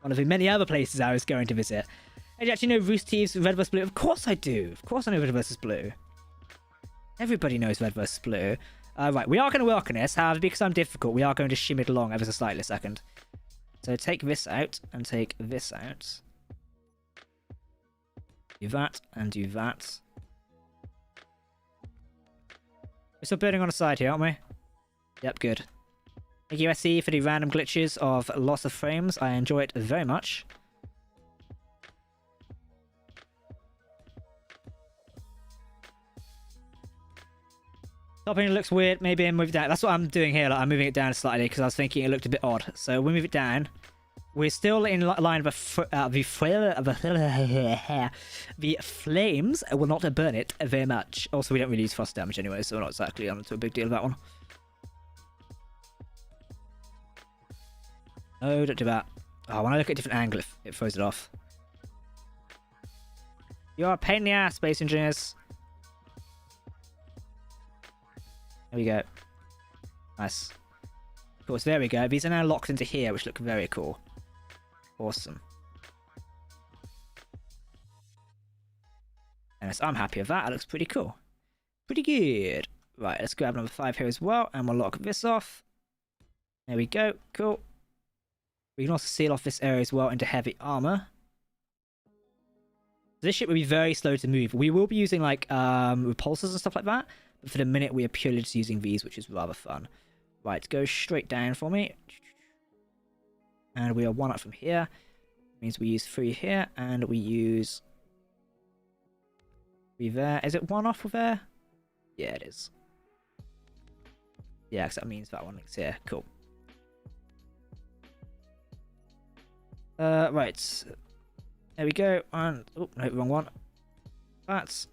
Speaker 1: One of the many other places I was going to visit. And you actually know Rooster Teeth's Red vs. Blue? Of course I do. Of course I know Red vs. Blue. Everybody knows Red vs. Blue. Right, we are going to work on this. However, because I'm difficult, we are going to shim it along ever so slightly a second. So take this out and take this out. Do that and do that. We're still building on the side here, aren't we? Yep, good. Thank you, SE, for the random glitches of loss of frames. I enjoy it very much. Topping looks weird. Maybe I move it down. That's what I'm doing here. Like, I'm moving it down slightly because I was thinking it looked a bit odd. So we move it down. We're still in line with the flames. Will not burn it very much. Also, we don't really use frost damage anyway, so we're not exactly on to a big deal of that one. No, don't do that. Oh, when I look at a different angle, it throws it off. You're a pain in the ass, space engineers. There we go. Nice. Of course, there we go. These are now locked into here, which look very cool. Awesome. And I'm happy with that. That looks pretty cool. Pretty good. Right, let's grab number 5 here as well, and we'll lock this off. There we go. Cool. We can also seal off this area as well into heavy armor. This ship will be very slow to move. We will be using like repulsors and stuff like that, but for the minute we are purely just using these, which is rather fun. Right, go straight down for me. And we are 1 up from here. Means we use 3 here, and we use 3 there. Is it 1 off of there? Yeah, it is. Yeah, because that means that one is here. Cool. Right. There we go. And oh no, wrong one. That's.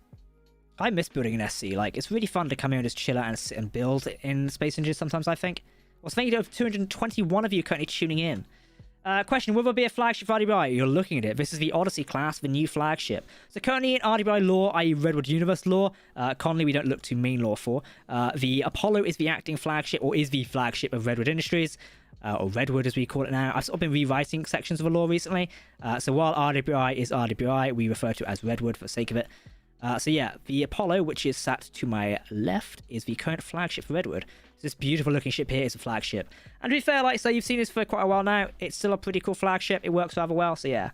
Speaker 1: I miss building an SC. Like, it's really fun to come here and just chill out and sit and build in Space Engines sometimes, I think. Well, thank you to 221 of you currently tuning in. Question, will there be a flagship for RWI? You're looking at it. This is the Odyssey-class, the new flagship. So currently in RWI lore, i.e. Redwood Universe lore, Conley we don't look to main lore for. The Apollo is the acting flagship, or is the flagship of Redwood Industries. Or Redwood as we call it now. I've sort of been rewriting sections of the lore recently. So while RWI is RWI, we refer to it as Redwood for the sake of it. So yeah, the Apollo, which is sat to my left, is the current flagship for Redwood. This beautiful looking ship here is a flagship. And to be fair, like, so you've seen this for quite a while now. It's still a pretty cool flagship. It works rather well, so yeah.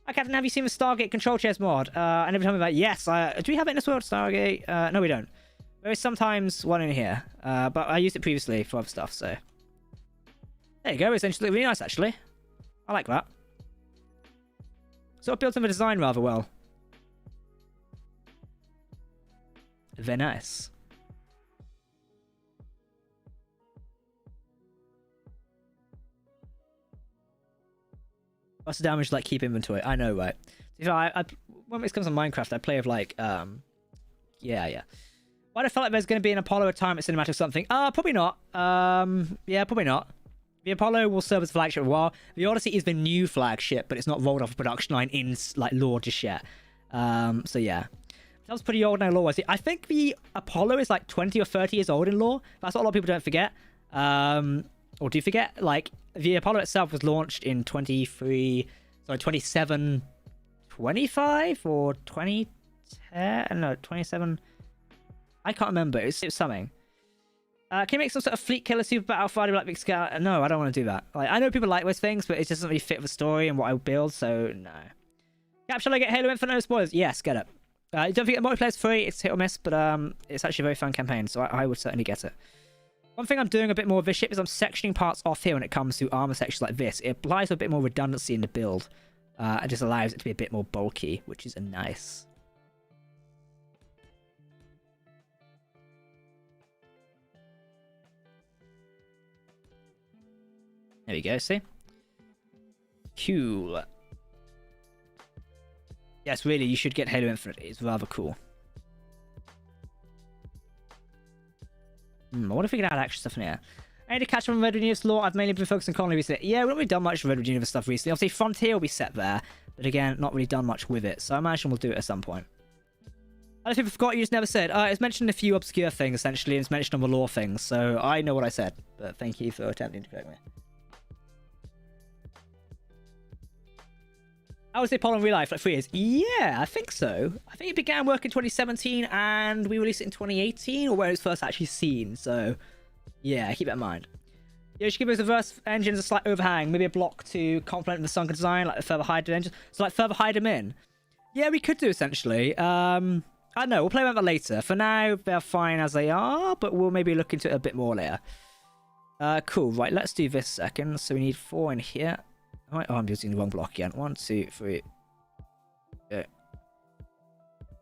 Speaker 1: Hi, Captain, have you seen the Stargate control chairs mod? And every time I'm like, yes, do we have it in this world, Stargate? No, we don't. There is sometimes one in here, but I used it previously for other stuff, so. There you go, it's actually really nice, actually. I like that. Sort of built in the design rather well. Very nice. What's the damage like keep inventory? I know, right? You know, when it comes to Minecraft, I play with like yeah. Why do I feel like there's going to be an Apollo retirement cinematic or something? Probably not. Yeah, probably not. The Apollo will serve as flagship for a while. The Odyssey is the new flagship, but it's not rolled off a production line in like lore just yet. So yeah. That was pretty old now lore-wise. I think the Apollo is like 20 or 30 years old in lore. That's what a lot of people don't forget. Or do you forget? Like, the Apollo itself was launched in 27, 25 or 2010? No, 27. I can't remember. It was something. Can you make some sort of fleet killer super battle fighter like big scout? No, I don't want to do that. Like, I know people like those things, but it just doesn't really fit the story and what I build, so no. Cap, shall I get Halo Infinite? No spoilers? Yes, get it. Don't forget the multiplayer's free. It's hit or miss, but it's actually a very fun campaign, so I would certainly get it. One thing I'm doing a bit more of this ship is I'm sectioning parts off here when it comes to armor sections like this. It applies a bit more redundancy in the build. It just allows it to be a bit more bulky, which is nice. There we go, see? Cool. Yes, really, you should get Halo Infinite. It's rather cool. I wonder if we can add extra stuff in here. I need to catch up on Redwood Universe lore. I've mainly been focusing on colony recently. Yeah, we haven't really done much Redwood Universe stuff recently. Obviously, Frontier will be set there. But again, not really done much with it. So I imagine we'll do it at some point. I don't think I forgot you just never said. It's mentioned a few obscure things, essentially. And it's mentioned on the lore things. So I know what I said. But thank you for attempting to correct me. How was the Apollo in real life? Like 3 years? Yeah, I think so. I think it began work in 2017 and we released it in 2018 or where it was first actually seen. So, yeah, keep that in mind. Yeah, you should give those reverse engines a slight overhang. Maybe a block to complement the sunken design, like the further hide the engines. So, like, further hide them in. Yeah, we could do, essentially. I don't know. We'll play with that later. For now, they're fine as they are, but we'll maybe look into it a bit more later. Cool. Right, let's do this second. So, we need 4 in here. Oh, I'm using the wrong block again. 1, 2, 3. Okay.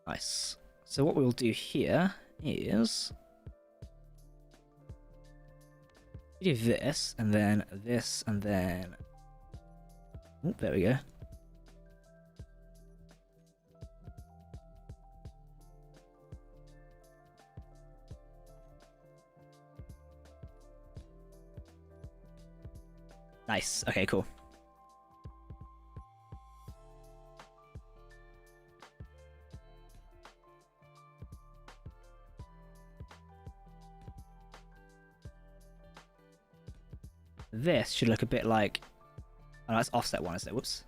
Speaker 1: Nice. So what we'll do here is do this, and then this, and then... Oh, there we go. Nice. Okay, cool. This should look a bit like... Oh, that's offset one, isn't it? Whoops.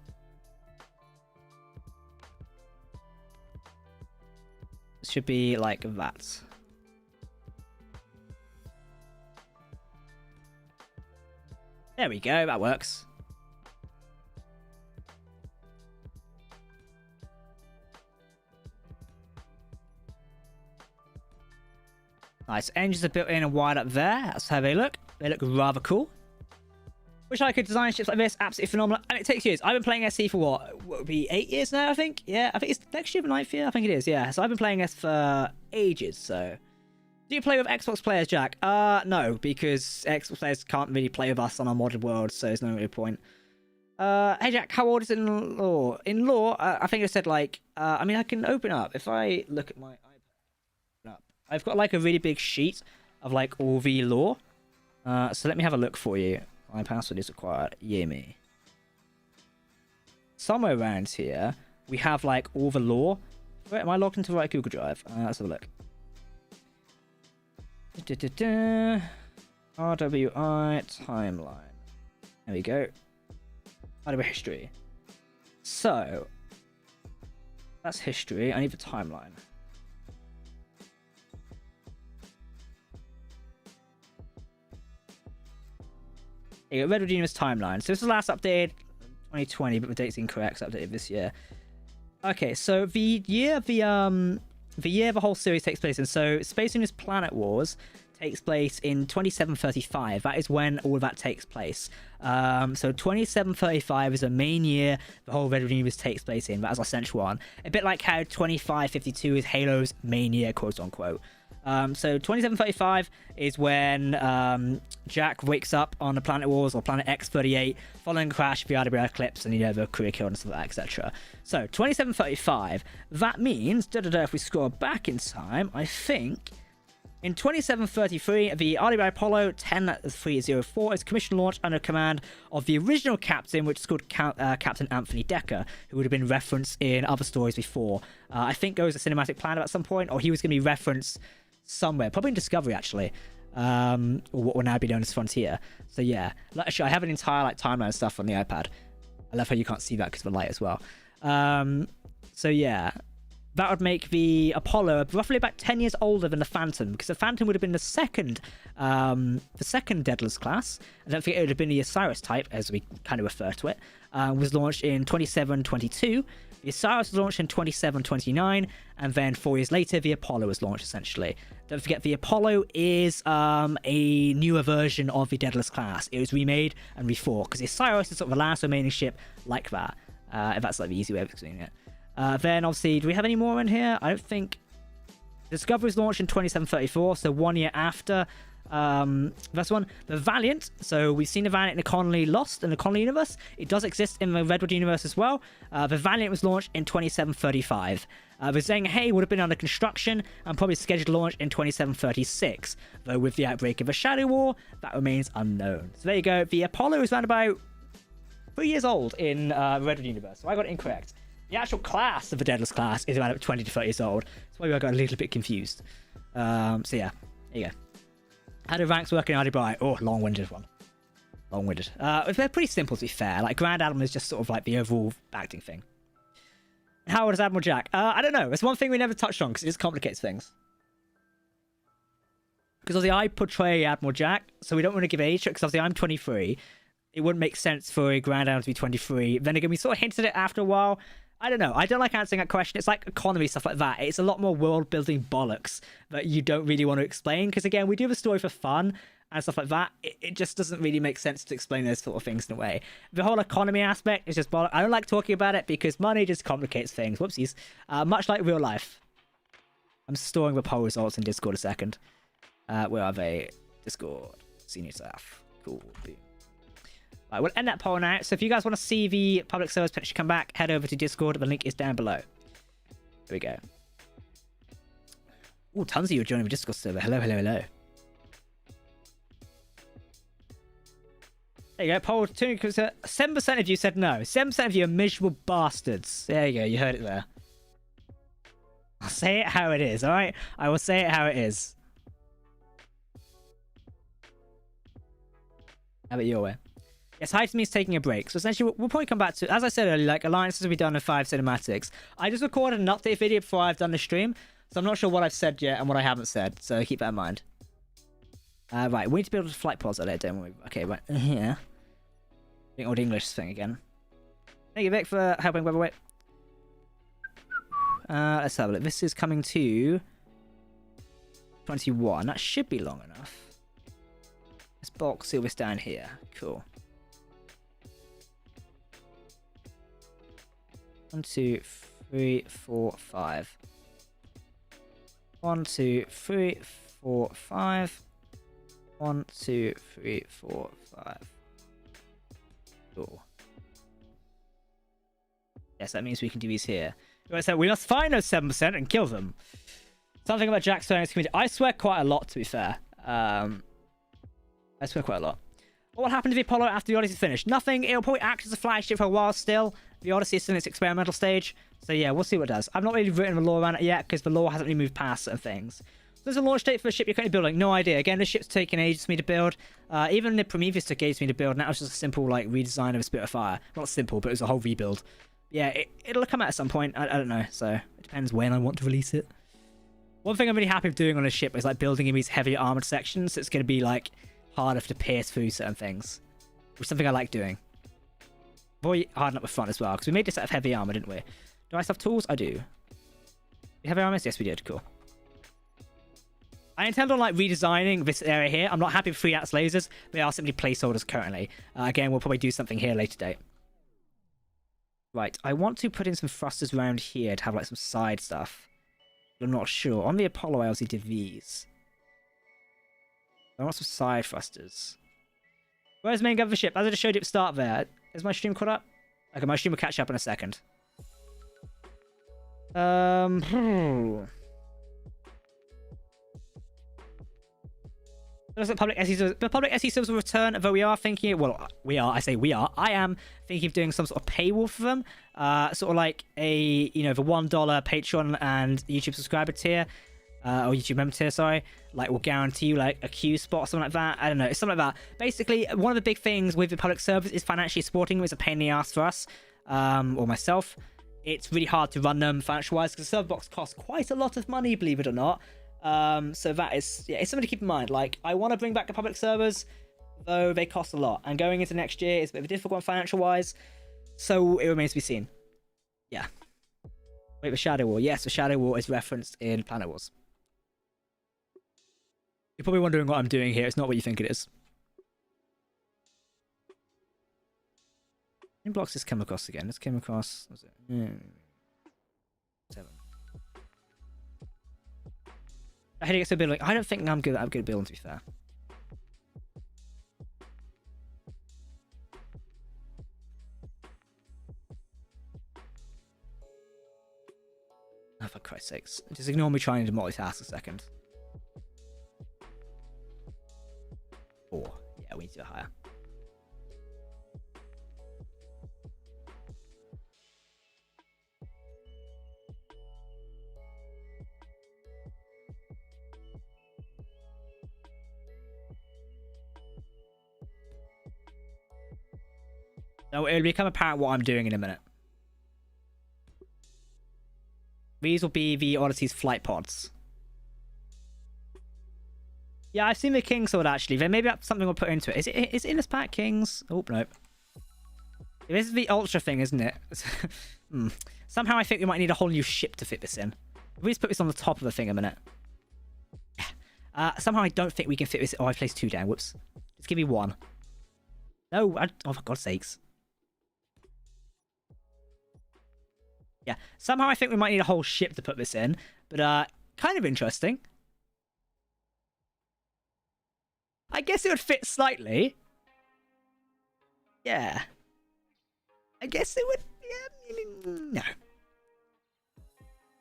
Speaker 1: It should be like that. There we go, that works. Nice. Engines are built in and wired up there. That's how they look. They look rather cool. Wish I could design ships like this. Absolutely phenomenal. And it takes years. I've been playing SC for what would be 8 years now, I think? Yeah, I think it's next year, the 9th year. I think it is, yeah. So I've been playing S for ages, so... Do you play with Xbox players, Jack? No, because Xbox players can't really play with us on our modded world, so there's no real point. Hey, Jack, how old is it in lore? In lore, I think I said, like... I mean, I can open up. If I look at my iPad... I've got, like, a really big sheet of, like, all the lore. So let me have a look for you. My password is required. Yay. Somewhere around here, we have like all the lore. Wait, am I logged into the right Google Drive? Let's have a look. RWI timeline. There we go. RWI history. So, that's history. I need the timeline. Here you go, Redwood Universe timeline. So this was last updated 2020, but the date's incorrect, so updated this year. Okay, so the year the whole series takes place in, so Space Universe Planet Wars takes place in 2735. That is when all of that takes place. So 2735 is the main year the whole Redwood Universe takes place in. That is our central one. A bit like how 2552 is Halo's main year, quote unquote. So 2735 is when Jack wakes up on the Planet Wars or Planet X38 following a crash of the RWI Eclipse and the career killed and stuff like that, etc. So 2735, that means, if we scroll back in time, I think in 2733, the RWI Apollo 10304 is commissioned launch under command of the original captain, which is called Captain Anthony Decker, who would have been referenced in other stories before. I think there was a cinematic plan at some point, or he was going to be referenced somewhere, probably in Discovery actually, or what will now be known as Frontier. So yeah, actually I have an entire timeline stuff on the iPad. I love how you can't see that because of the light as well. So yeah, that would make the Apollo roughly about 10 years older than the Phantom, because the Phantom would have been the second Daedalus-class. I don't think it would have been the Osiris type, as we kind of refer to it. Was launched in 2722. The Osiris was launched in 2729, and then 4 years later, the Apollo was launched, essentially. Don't forget, the Apollo is a newer version of the Daedalus-class. It was remade and rethought, because the Osiris is sort of the last remaining ship like that, if that's like the easy way of explaining it. Then, obviously, do we have any more in here? I don't think... Discovery was launched in 2734, so 1 year after this one. The Valiant, so we've seen the Valiant in the Colony Lost in the Colony Universe. It does exist in the Redwood Universe as well. The Valiant was launched in 2735. The Zheng-He would have been under construction and probably scheduled to launch in 2736, though with the outbreak of a Shadow War, that remains unknown. So there you go. The Apollo is around about 3 years old in Redwood Universe, so I got it incorrect. The actual class of the Daedalus-class is around 20 to 30 years old. That's why I got a little bit confused. So yeah, there you go. How do ranks work in RWI? Oh, long-winded one. Long-winded. They're pretty simple, to be fair. Like, Grand Admiral is just sort of like the overall acting thing. How old is Admiral Jack? I don't know. It's one thing we never touched on because it just complicates things. Because obviously I portray Admiral Jack, so we don't want to give age, because obviously I'm 23. It wouldn't make sense for a Grand Admiral to be 23. Then again, we sort of hinted at it after a while. I don't know. I don't like answering that question. It's like economy, stuff like that. It's a lot more world-building bollocks that you don't really want to explain. Because again, we do the story for fun and stuff like that. It just doesn't really make sense to explain those sort of things in a way. The whole economy aspect is just bollocks. I don't like talking about it because money just complicates things. Whoopsies. Much like real life. I'm storing the poll results in Discord a second. Where are they? Discord. Senior staff. Cool. Boom. Right, we'll end that poll now. So if you guys want to see the public service picture come back, head over to Discord. The link is down below. Here we go. Oh, tons of you are joining the Discord server. Hello, hello, hello. There you go. Poll 7% of you said no. 7% of you are miserable bastards. There you go. You heard it there. I'll say it how it is, alright? I will say it how it is. How about your way? Yes, Heights means taking a break. So essentially, we'll probably come back to, as I said earlier, like alliances will be done in 5 cinematics. I just recorded an update video before I've done the stream, so I'm not sure what I've said yet and what I haven't said. So keep that in mind. Right, we need to build a flight pods out there, don't we? Okay, right here. Doing old English thing again. Thank you, Vic, for helping. By the way, let's have a look. This is coming to 21. That should be long enough. Let's bulk seal this down here. Cool. 1, 2, 3, 4, 5. 1, 2, 3, 4, 5. 1, 2, 3, 4, 5. Cool. Yes, that means we can do these here. So we must find those 7% and kill them. Something about Jack swearing his community. I swear quite a lot, to be fair. I swear quite a lot. What will happen to the Apollo after the Odyssey is finished? Nothing. It'll probably act as a flagship for a while still. The Odyssey is in its experimental stage. So yeah, we'll see what it does. I've not really written the lore around it yet because the lore hasn't really moved past certain things. So there's a launch date for the ship you're currently building. No idea. Again, the ship's taken ages for me to build. Even the Prometheus took ages for me to build. And that was just a simple like redesign of a Spirit of Fire. Not simple, but it was a whole rebuild. Yeah, it'll come out at some point. I don't know. So it depends when I want to release it. One thing I'm really happy with doing on a ship is like building in these heavy armored sections. It's going to be like harder to pierce through certain things. which is something I like doing. Boy, harden up the front as well, because we made this out of heavy armor, didn't we? Do I still have tools? I do. Heavy armor? Yes, we did. Cool. I intend on like redesigning this area here. I'm not happy with 3 axe lasers. They are simply placeholders currently. Again, we'll probably do something here later date. Right, I want to put in some thrusters around here to have like some side stuff. I'm not sure. On the Apollo, I obviously did these. I want some side thrusters. Where's the main gun of the ship? As I just showed you at the start there. Is my stream caught up? Okay, my stream will catch up in a second. The public SE servers will return, though we are thinking, well, I am thinking of doing some sort of paywall for them. Sort of like a, you know, the $1 Patreon and YouTube subscriber tier, or YouTube member tier, sorry. Like, will guarantee you, like, a queue spot or something like that. I don't know, it's something like that. Basically, one of the big things with the public servers is financially supporting them. It's a pain in the ass for us, or myself. It's really hard to run them financial-wise, because the server box costs quite a lot of money, believe it or not. So that is, yeah, it's something to keep in mind. Like, I want to bring back the public servers, though they cost a lot. And going into next year is a bit of a difficult one financial-wise, so it remains to be seen. Yeah. Wait, the Shadow War. Yes, the Shadow War is referenced in Planet Wars. You're probably wondering what I'm doing here. It's not what you think it is. How many blocks this came across again? This came across... What was it? 7. I hate to get so building. I don't think I'm good at building, to be fair. Oh, for Christ's sakes. Just ignore me trying to multitask a second. 4. Yeah, we need to go higher. So it'll become apparent what I'm doing in a minute. These will be the Odyssey's flight pods. Yeah, I've seen the King Sword actually. Then maybe that's something we'll put into it. Is it in this pack, Kings? Oh, nope. This is the Ultra thing, isn't it? Somehow I think we might need a whole new ship to fit this in. We just put this on the top of the thing a minute. Yeah. Somehow I don't think we can fit this. Oh, I placed 2 down. Whoops. Just give me 1. No, oh, for God's sakes. Yeah, somehow I think we might need a whole ship to put this in, but kind of interesting. I guess it would fit slightly. Yeah. I guess it would, yeah, no.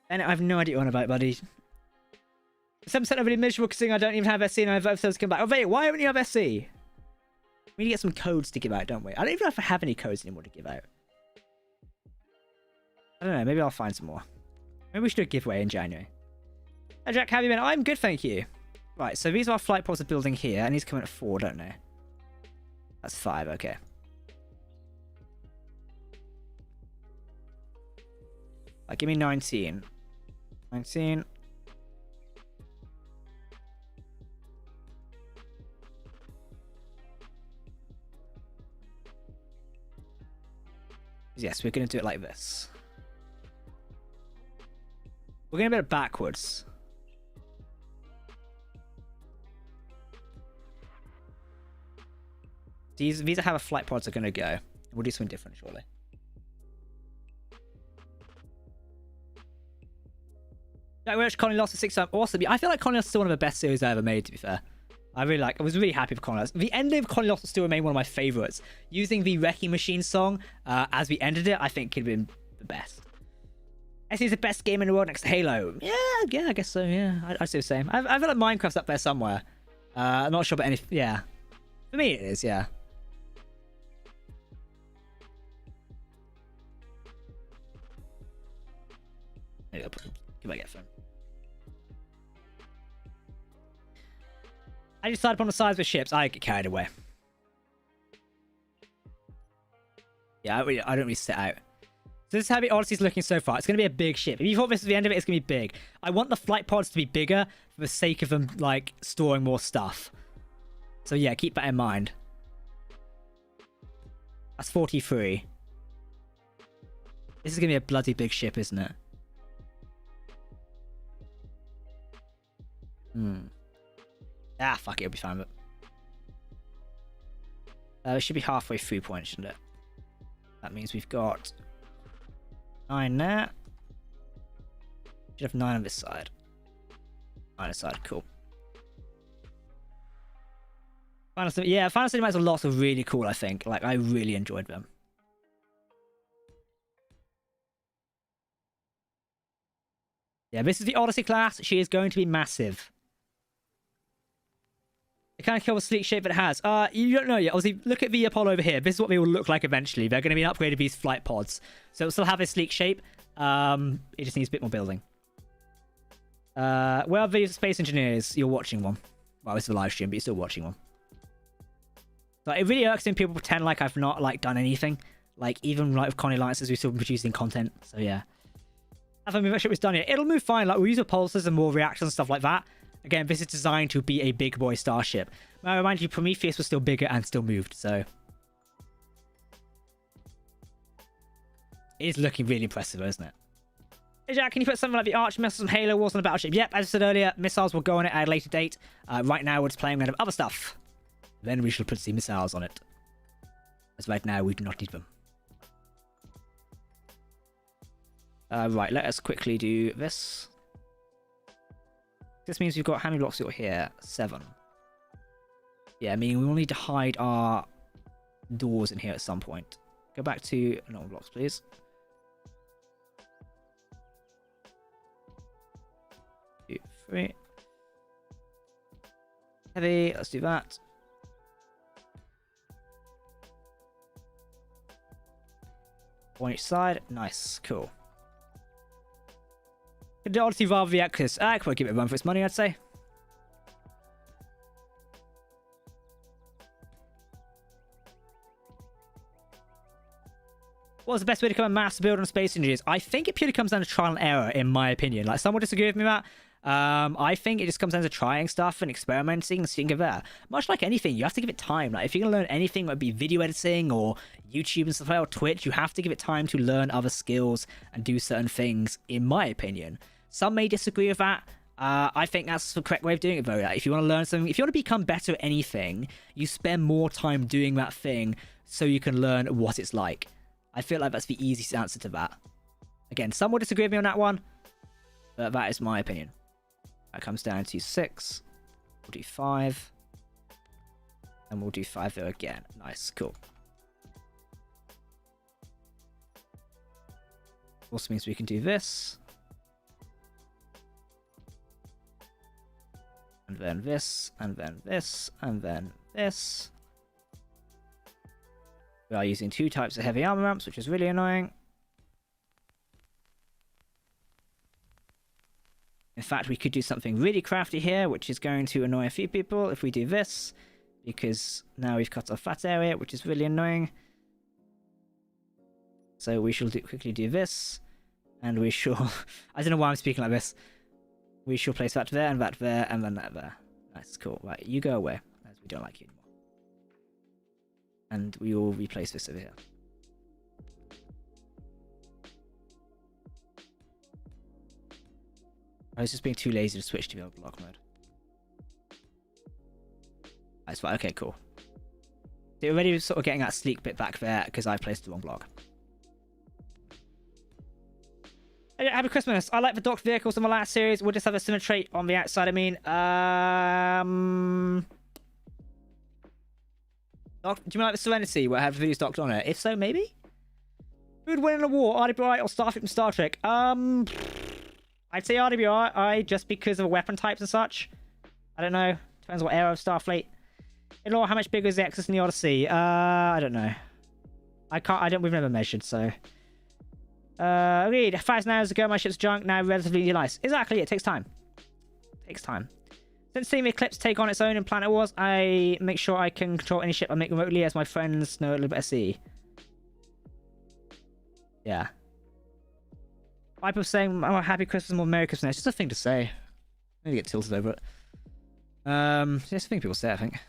Speaker 1: And I have no idea what I'm about, buddy. 7% are really miserable because I don't even have SC and I have episodes to come back. Oh, wait, why haven't you have SC? We need to get some codes to give out, don't we? I don't even know if I have any codes anymore to give out. I don't know, maybe I'll find some more. Maybe we should do a giveaway in January. Hey Jack, how have you been? I'm good, thank you. Right, so these are our flight pods are building here, and these come in at 4, don't they? That's 5, okay. Right, give me 19. 19. Yes, we're going to do it like this. We're going to build it backwards. These are how the flight pods are going to go. We'll do something different, surely. I wish Colony Lost is 6 times awesome. I feel like Colony Lost is still one of the best series I ever made, to be fair. I was really happy with Colony Lost. The ending of Colony Lost will still remain one of my favorites. Using the Wrecking Machine song as we ended it, I think could have been the best. SE is the best game in the world next to Halo. Yeah, I guess so, yeah. I'd say the same. I feel like Minecraft's up there somewhere. I'm not sure about any... Yeah. For me, it is, yeah. There you go. Give back phone. I decided upon the size of the ships. I get carried away. Yeah, I don't really set out. So this is how the Odyssey's looking so far. It's going to be a big ship. If you thought this was the end of it, it's going to be big. I want the flight pods to be bigger for the sake of them, like, storing more stuff. So yeah, keep that in mind. That's 43. This is gonna be a bloody big ship, isn't it? Ah, fuck it, it'll be fine, but... it should be halfway through point, shouldn't it? That means we've got 9 there. Should have 9 on this side. 9 on this side, cool. Final Cinematics are lots of really cool, I think. Like, I really enjoyed them. Yeah, this is the Odyssey class. She is going to be massive. It kind of kills the sleek shape that it has. You don't know yet. Obviously, look at the Apollo over here. This is what they will look like eventually. They're going to be upgraded these flight pods. So it'll still have a sleek shape. It just needs a bit more building. Where are the space engineers? You're watching one. Well, this is a live stream, but you're still watching one. So it really irks when people pretend like I've not like done anything. Like even like with Connie Alliances, we've still been producing content. So yeah. I haven't move ship was done yet. It'll move fine. Like we'll use the pulses and more reactors and stuff like that. Again, this is designed to be a big boy starship. Now, I remind you, Prometheus was still bigger and still moved, so... It is looking really impressive, isn't it? Hey, Jack, can you put something like the Arch missiles and Halo Wars on the battleship? Yep, as I said earlier, missiles will go on it at a later date. Right now, we're just playing around with other stuff. Then we shall put the missiles on it. As right now, we do not need them. Right, let us quickly do this. This means we've got how many blocks over here? 7. Yeah, meaning we will need to hide our doors in here at some point. Go back to normal blocks, please. Two, 3. Heavy, let's do that. One each side. Nice, cool. The Odyssey rather the Axis. I could give it a run for its money, I'd say. What's the best way to become a master builder on space engineers? I think it purely comes down to trial and error, in my opinion. Like, some will disagree with me with that. I think it just comes down to trying stuff and experimenting and seeing it there. Much like anything, you have to give it time. Like, if you're going to learn anything, whether it be video editing or YouTube and stuff like that, or Twitch, you have to give it time to learn other skills and do certain things, in my opinion. Some may disagree with that. I think that's the correct way of doing it, though. Like, if you want to learn something, if you want to become better at anything, you spend more time doing that thing so you can learn what it's like. I feel like that's the easiest answer to that. Again, some will disagree with me on that one, but that is my opinion. That comes down to 6. We'll do 5. And we'll do 5 there again. Nice, cool. Also means we can do this. And then this, and then this, and then this. We are using 2 types of heavy armor ramps, which is really annoying. In fact, we could do something really crafty here, which is going to annoy a few people if we do this. Because now we've cut off that area, which is really annoying. So we shall quickly do this. And we shall... I don't know why I'm speaking like this. We shall place that there, and that there, and then that there. That's cool. Right, you go away, as we don't like you anymore. And we will replace this over here. I was just being too lazy to switch to the old block mode. That's fine. Okay, cool. They're already sort of getting that sleek bit back there because I placed the wrong block. Happy Christmas. I like the docked vehicles in the last series. We'll just have a symmetry on the outside. I mean, do you mean like the Serenity where I have videos docked on it? If so, maybe? Who would win in a war, RWI or Starfleet from Star Trek? I'd say RWI just because of the weapon types and such. I don't know. Depends what era of Starfleet. In law, how much bigger is the Axis in the Odyssey? I don't know. We've never measured, so. Agreed. 1,000 hours ago, my ship's junk, now relatively nice. Exactly, it takes time. It takes time. Since seeing the Eclipse take on its own in Planet Wars, I make sure I can control any ship I make remotely, as my friends know a little bit of sea. Yeah. People saying, oh, happy Christmas, more Merry Christmas. It's just a thing to say. Maybe get tilted over it. It's just a thing people say, I think.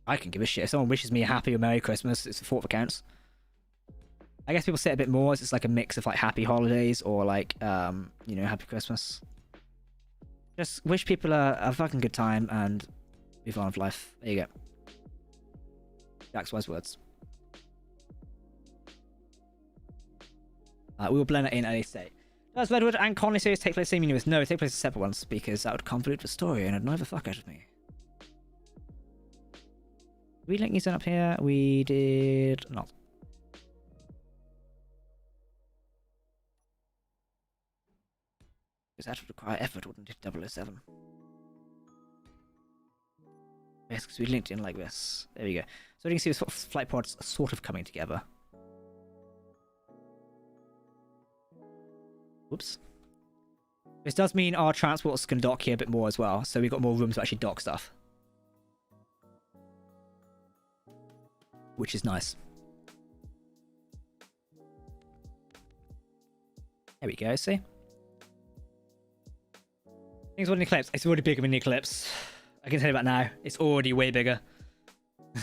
Speaker 1: I can give a shit. If someone wishes me a happy or Merry Christmas, it's the thought that counts. I guess people say it a bit more. It's like a mix of like happy holidays or like, you know, happy Christmas. Just wish people a fucking good time and move on with life. There you go. Jack's wise words. We will blend it in at a state. Does Redwood and Conley series take place in the same universe? No, they take place as separate ones because that would convolute the story and it'd annoy the fuck out of me. Did we link these up here? We did not. Because that would require effort, wouldn't it? 007. Yes, because we linked in like this. There we go. So you can see the flight pods sort of coming together. Whoops. This does mean our transports can dock here a bit more as well, so we've got more room to actually dock stuff. Which is nice. There we go, see? Things what an eclipse. It's already bigger than the eclipse. I can tell you about now. It's already way bigger.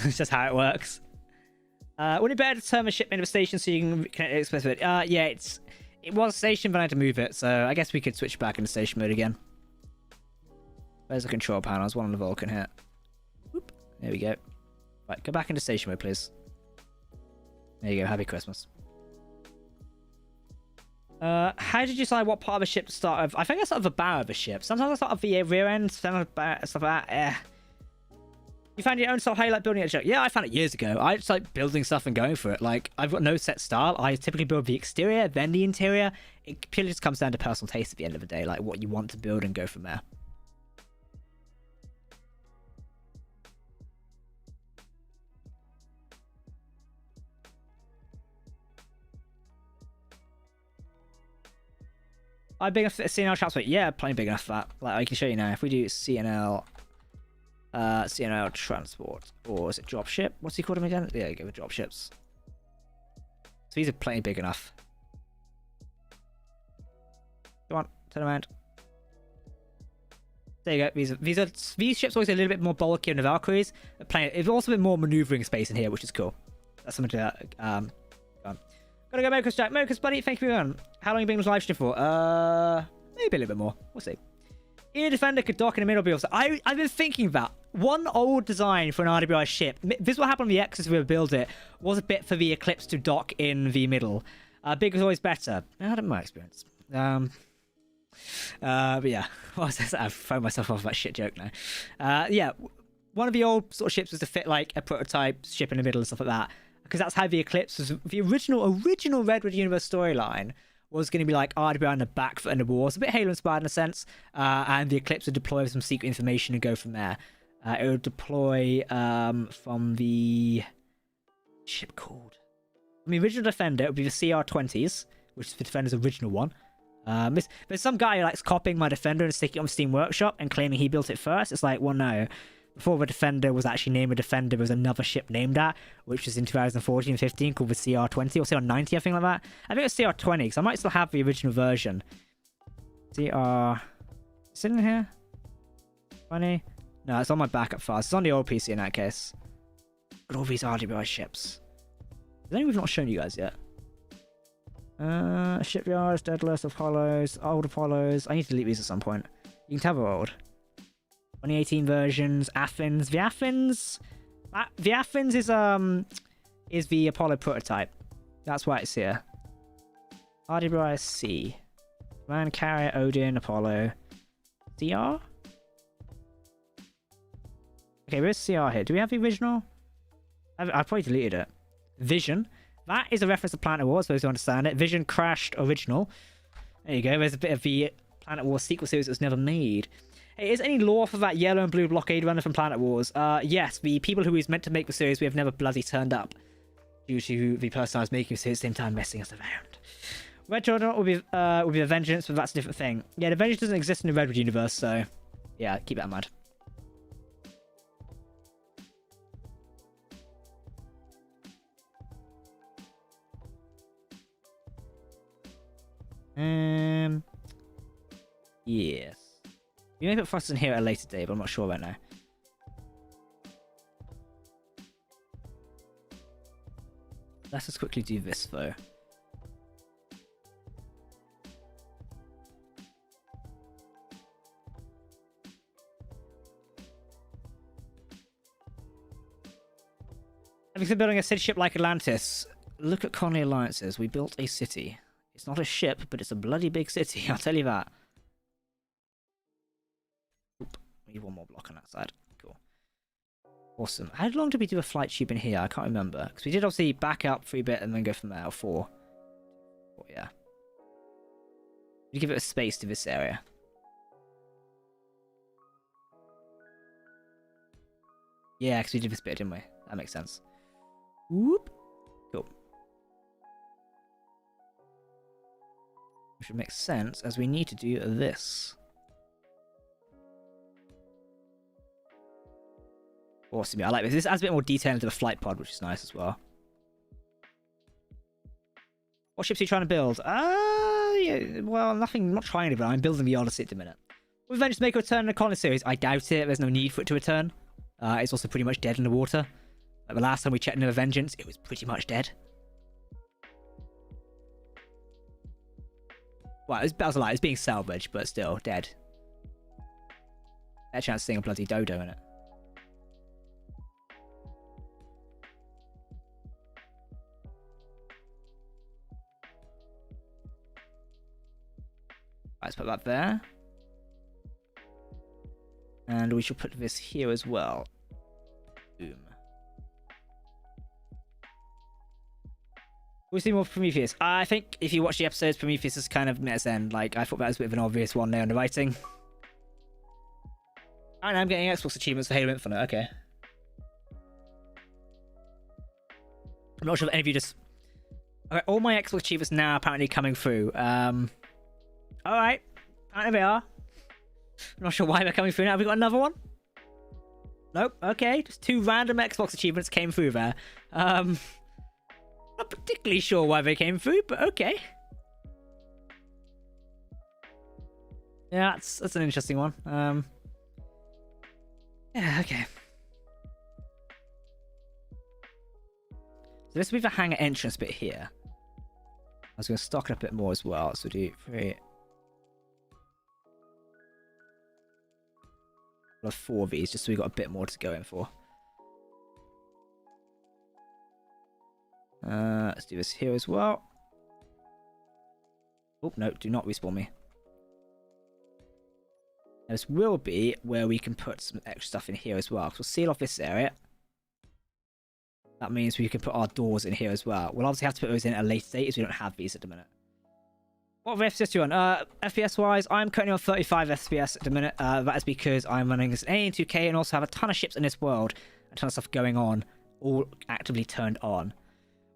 Speaker 1: It's just how it works. Wouldn't it be better to turn the ship into a station so you can connect it express with it? Yeah, it was a station, but I had to move it, so I guess we could switch back into station mode again. Where's the control panels? One on the Vulcan here. Whoop. There we go. Right, go back into station mode, please. There you go. Happy Christmas. How did you decide what part of a ship to start with? I think I start with the bow of a ship. Sometimes I start with the rear end, sometimes stuff like that. You found your own style? How you like building a ship? Yeah, I found it years ago. I just like building stuff and going for it. Like, I've got no set style. I typically build the exterior, then the interior. It purely just comes down to personal taste at the end of the day, like what you want to build and go from there. I'm big enough for CNL transport. Yeah, plenty big enough for that. Like, I can show you now. If we do CNL transport, or is it dropship? What's he called them again? Yeah, go with dropships. So these are plenty big enough. Come on, turn around. There you go. These ships are always a little bit more bulkier than the Valkyries. It's also a bit more maneuvering space in here, which is cool. That's something to gotta go, Mocus Jack. Mocus, buddy, thank you for how long have you been on live stream for? Maybe a little bit more. We'll see. Either defender could dock in the middle build. So I've been thinking that one old design for an RWI ship. This is what happened on the X's we built it. Was a bit for the Eclipse to dock in the middle. Big was always better. I don't my experience. But yeah, I've thrown myself off that shit joke now. Yeah, one of the old sort of ships was to fit like a prototype ship in the middle and stuff like that. Because that's how the Eclipse was. The original Redwood Universe storyline was going to be like RWI on the back foot in the war. It's a bit Halo inspired in a sense. And the Eclipse would deploy some secret information and go from there. It would deploy from the ship called. From the original Defender, it would be the CR-20s, which is the Defender's original one. There's some guy who likes copying my Defender and sticking it on Steam Workshop and claiming he built it first. It's like, well, no. Before the Defender was actually named a Defender, there was another ship named that, which was in 2014-15 called the CR-20 or CR-90, I think like that. I think it's CR-20 because I might still have the original version. CR... Is it in here? 20? No, it's on my backup files. It's on the old PC in that case. But all these RWI ships. Is there any we've not shown you guys yet? Shipyards, Daedalus, Apollos, old Apollos. I need to delete these at some point. You can tell they're old. 2018 versions, Athens. The Athens is the Apollo prototype. That's why it's here. RWI C. Man Carrier, Odin, Apollo. CR? Okay, where's CR here? Do we have the original? I probably deleted it. Vision. That is a reference to Planet War, so those who understand it. Vision crashed original. There you go. There's a bit of the Planet War sequel series that was never made. Hey, is any lore for that yellow and blue blockade runner from Planet Wars? Yes, the people who is meant to make the series we have never bloody turned up due to the person I was making the series at the same time messing us around. Red Jordan will be a Vengeance, but that's a different thing. Yeah, the Vengeance doesn't exist in the Redwood universe, so yeah, keep that in mind. Yes. We may put Frost in here at a later date, but I'm not sure right now. Let's just quickly do this, though. Have you been building a city ship like Atlantis? Look at colony alliances. We built a city. It's not a ship, but it's a bloody big city, I'll tell you that. Oop, we need one more block on that side. Cool. Awesome. How long did we do a flight tube in here? I can't remember. Because we did obviously back up for a bit and then go from there. Or 4. Oh, yeah. We give it a space to this area. Yeah, because we did this bit, didn't we? That makes sense. Whoop. Cool. Which would make sense as we need to do this. Awesome. Yeah, I like this. This adds a bit more detail into the flight pod, which is nice as well. What ships are you trying to build? Yeah, well, nothing. I'm not trying to, but I'm building the Odyssey at the minute. Will Avengers make a return in the Colony series? I doubt it. There's no need for it to return. It's also pretty much dead in the water. Like the last time we checked into Vengeance, it was pretty much dead. Well, that was a lie. It was being salvaged, but still dead. That chance of seeing a bloody dodo in it. Let's put that there. And we should put this here as well. Boom. We'll see more Prometheus. I think if you watch the episodes, Prometheus is kind of met its end. Like, I thought that was a bit of an obvious one there in the writing. And I'm getting Xbox achievements for Halo Infinite. Okay. I'm not sure if any of you just... Okay, all my Xbox achievements now are apparently coming through. Alright. Apparently they are. I'm not sure why they're coming through now. Have we got another one? Nope. Okay. Just 2 random Xbox achievements came through there. Not particularly sure why they came through, but okay. Yeah, that's an interesting one. Yeah, okay. So this will be the hangar entrance bit here. I was going to stock it up a bit more as well. So do 3. I'll have 4 of these, just so we got a bit more to go in for. Let's do this here as well. Oh, no, do not respawn me. Now, this will be where we can put some extra stuff in here as well. So we'll seal off this area. That means we can put our doors in here as well. We'll obviously have to put those in at a later date as we don't have these at the minute. What FPS are you on? FPS-wise, I'm currently on 35 FPS at the minute. That is because I'm running this A2K and also have a ton of ships in this world. A ton of stuff going on. All actively turned on.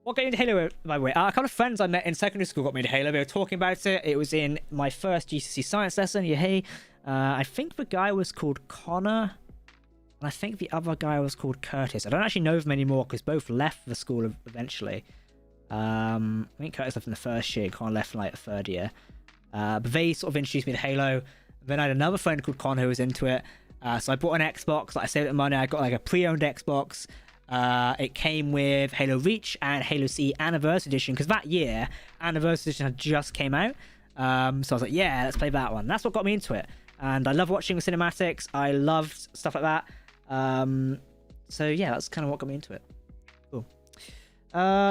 Speaker 1: What got you into Halo, by the way? A couple of friends I met in secondary school got me into Halo. They were talking about it. It was in my first GCSE science lesson. Yeah, hey. I think the guy was called Connor. And I think the other guy was called Curtis. I don't actually know them anymore because both left the school eventually. I think Curtis left in the first year. Connor left in like the 3rd year. But they sort of introduced me to Halo. Then I had another friend called Connor who was into it. So I bought an Xbox. Like, I saved the money. I got like a pre-owned Xbox. It came with Halo Reach and Halo C Anniversary Edition, because that year Anniversary Edition had just came out. So I was like, yeah, let's play that one. That's what got me into it, and I love watching the cinematics. I loved stuff like that. So yeah, that's kind of what got me into it. Cool.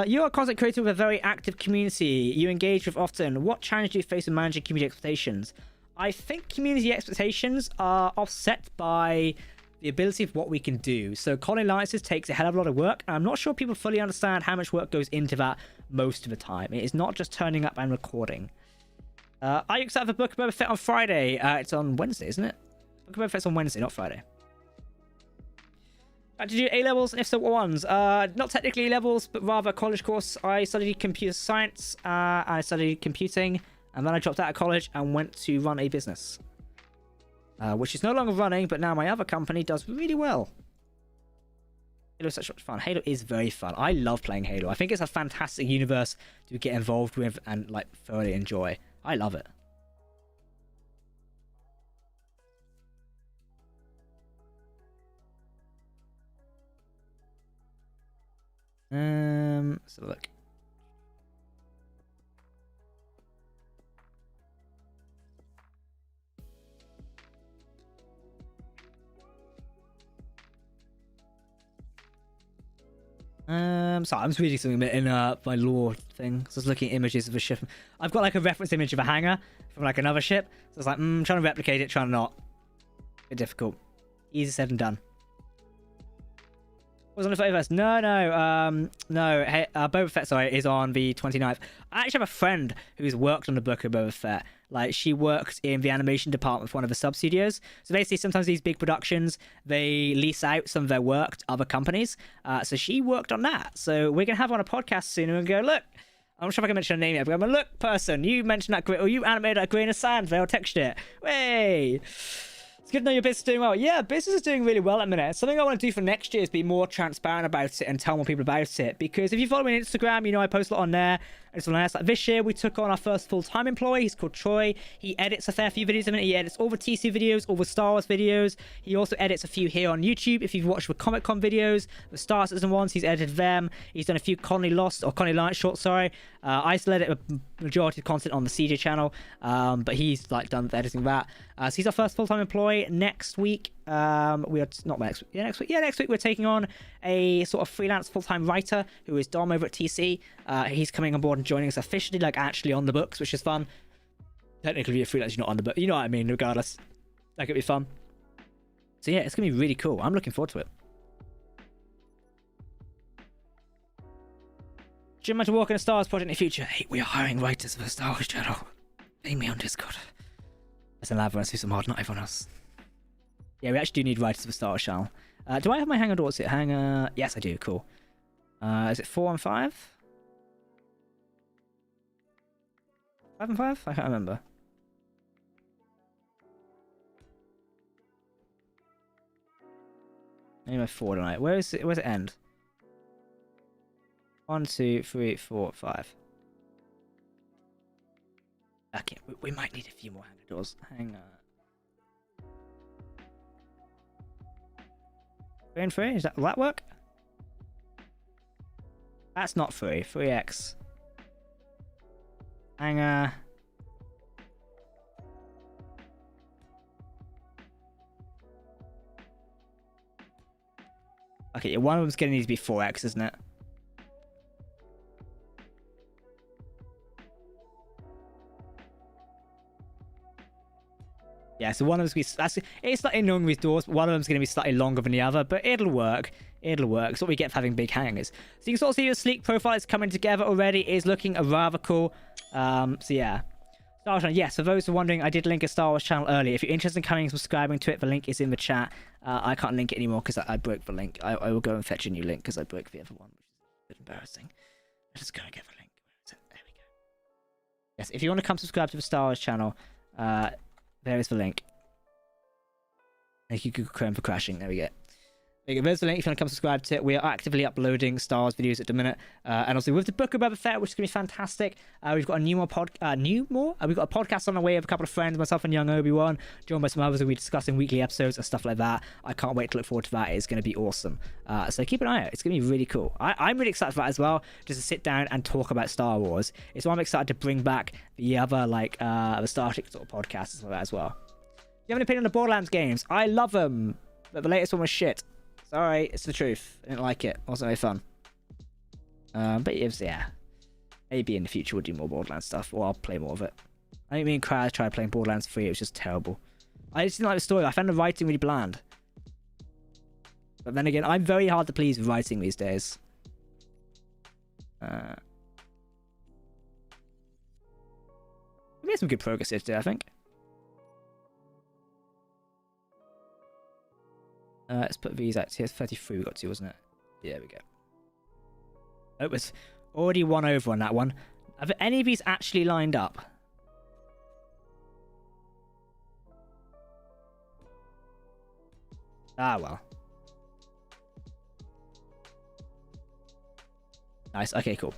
Speaker 1: You are a content creator with a very active community you engage with often. What challenge do you face in managing community expectations? I think community expectations are offset by the ability of what we can do. So Colony Alliances takes a hell of a lot of work, and I'm not sure people fully understand how much work goes into that most of the time. It is not just turning up and recording. Are you excited for Book of Boba Fett on Friday? It's on Wednesday, isn't it? Book of Boba Fett's on Wednesday, not Friday. Did you do A-levels, and if so, what ones? Not technically A-levels, but rather a college course. I studied computer science, I studied computing, and then I dropped out of college and went to run a business. Which is no longer running, but now my other company does really well. Halo is such much fun. Halo is very fun. I love playing Halo. I think it's a fantastic universe to get involved with and like thoroughly enjoy. I love it. Let's have a look. Sorry, I'm just reading something in my lore thing. So I was looking at images of a ship. I've got like a reference image of a hangar from like another ship. So it's like, trying to replicate it, trying to not. Bit difficult. Easy said and done. Was on the 31st? No. Hey, Boba Fett, sorry, is on the 29th. I actually have a friend who's worked on the book of Boba Fett. Like, she works in the animation department for one of the sub-studios. So basically, sometimes these big productions, they lease out some of their work to other companies. So she worked on that. So we're going to have her on a podcast soon and we'll go, look, I'm not sure if I can mention her name yet, but I'm going, look, person, you mentioned that, or you animated that grain of sand, they'll text it. Way! It's good to know your business is doing well. Yeah, business is doing really well at the minute. Something I want to do for next year is be more transparent about it and tell more people about it. Because if you follow me on Instagram, you know I post a lot on there. And it's nice. Like this year, we took on our first full-time employee. He's called Troy. He edits a fair few videos a minute. He edits all the TC videos, all the Star Wars videos. He also edits a few here on YouTube. If you've watched the Comic-Con videos, the Star Citizen ones, he's edited them. He's done a few Conley Lost, or Conley Light shorts, sorry. I still edit a majority of content on the CJ channel. But he's like done the editing of that. So he's our first full-time employee. Next week, we are not next week. Yeah, next week we're taking on a sort of freelance full-time writer who is Dom over at TC. He's coming on board and joining us officially, like actually on the books, which is fun. Technically, you're freelance, you're not on the book. You know what I mean? Regardless, that could be fun. So yeah, it's gonna be really cool. I'm looking forward to it. Do you imagine working a Star Wars project in the future? Hey, we are hiring writers for the Star Wars channel. Pay me on Discord. Let's elaborate do some hard, not everyone else. Yeah, we actually do need writers for Star Wars channel. Do I have my Hangar doors here? Hangar... Yes, I do. Cool. Is it 4 and 5? 5 and 5? I can't remember. Maybe my 4 tonight. Where's it end? 1, 2, 3, 4, 5. Okay, we might need a few more Hangar doors. Hang on. 3 and 3? Will that work? That's not 3. 3x. Hangar. Okay, yeah, one of them's gonna need to be 4x, isn't it? Yeah, so one of them's gonna be... It's slightly long with doors, but one of them's gonna be slightly longer than the other, but it'll work. It'll work. It's what we get for having big hangars. So you can sort of see your sleek profile is coming together already. It is looking rather cool. So yeah. Star Wars channel. Yes, for those who are wondering, I did link a Star Wars channel earlier. If you're interested in coming and subscribing to it, the link is in the chat. I can't link it anymore because I broke the link. I will go and fetch a new link because I broke the other one, which is a bit embarrassing. Let's go and get the link. Where is it? There we go. Yes, if you want to come subscribe to the Star Wars channel, there is the link. Thank you, Google Chrome, for crashing. There we go. There you go. There's the link if you want to come subscribe to it. We are actively uploading Star Wars videos at the minute. And also with the Book of Boba Fett, which is going to be fantastic. We've got a we've got a podcast on the way of a couple of friends, myself and young Obi-Wan, joined by some others who will be discussing weekly episodes and stuff like that. I can't wait to look forward to that. It's going to be awesome. So keep an eye out. It's going to be really cool. I'm really excited for that as well, just to sit down and talk about Star Wars. It's why I'm excited to bring back the other, like, the Star Trek sort of podcasts and like that as well. Do you have an opinion on the Borderlands games? I love them, but the latest one was shit. Sorry, it's the truth. I didn't like it. Wasn't very fun. But it was, yeah. Maybe in the future we'll do more Borderlands stuff, or I'll play more of it. I think me and Kraz tried playing Borderlands 3. It was just terrible. I just didn't like the story. I found the writing really bland. But then again, I'm very hard to please with writing these days. We made some good progress today, I think. Let's put these out here. 33 we got to, wasn't it? Yeah, there we go. Oh, it was already 1 over on that one. Have any of these actually lined up? Ah, well. Nice. Okay, cool.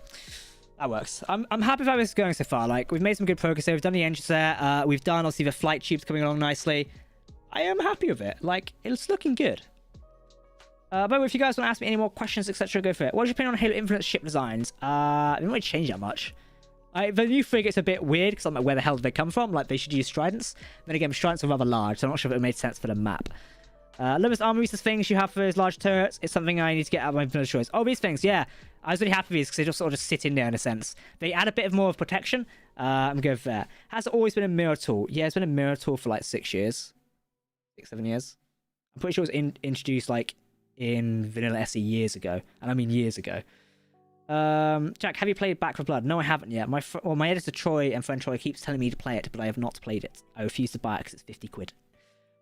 Speaker 1: That works. I'm happy with how this is going so far. Like, we've made some good progress there. We've done the engines there. We've done, obviously, the flight tubes coming along nicely. I am happy with it. Like, it's looking good. By the way, if you guys want to ask me any more questions, etc., go for it. What's your opinion on Halo Infinite ship designs? They didn't really change that much. The new frigate's a bit weird, because I'm like, where the hell did they come from? Like, they should use Tridents. Then again, Tridents are rather large, so I'm not sure if it made sense for the map. Limited armor uses things you have for those large turrets. It's something I need to get out of my vanilla choice. Oh, these things, yeah. I was really happy with these because they just sort of just sit in there in a sense. They add a bit of more of protection. I'm going for that. Has it always been a mirror tool? Yeah, it's been a mirror tool for like 6 years. 6, 7 years. I'm pretty sure it was introduced like in Vanilla SE years ago. And I mean years ago. Jack, have you played Back 4 Blood? No, I haven't yet. My editor Troy and friend Troy keeps telling me to play it, but I have not played it. I refuse to buy it because it's 50 quid.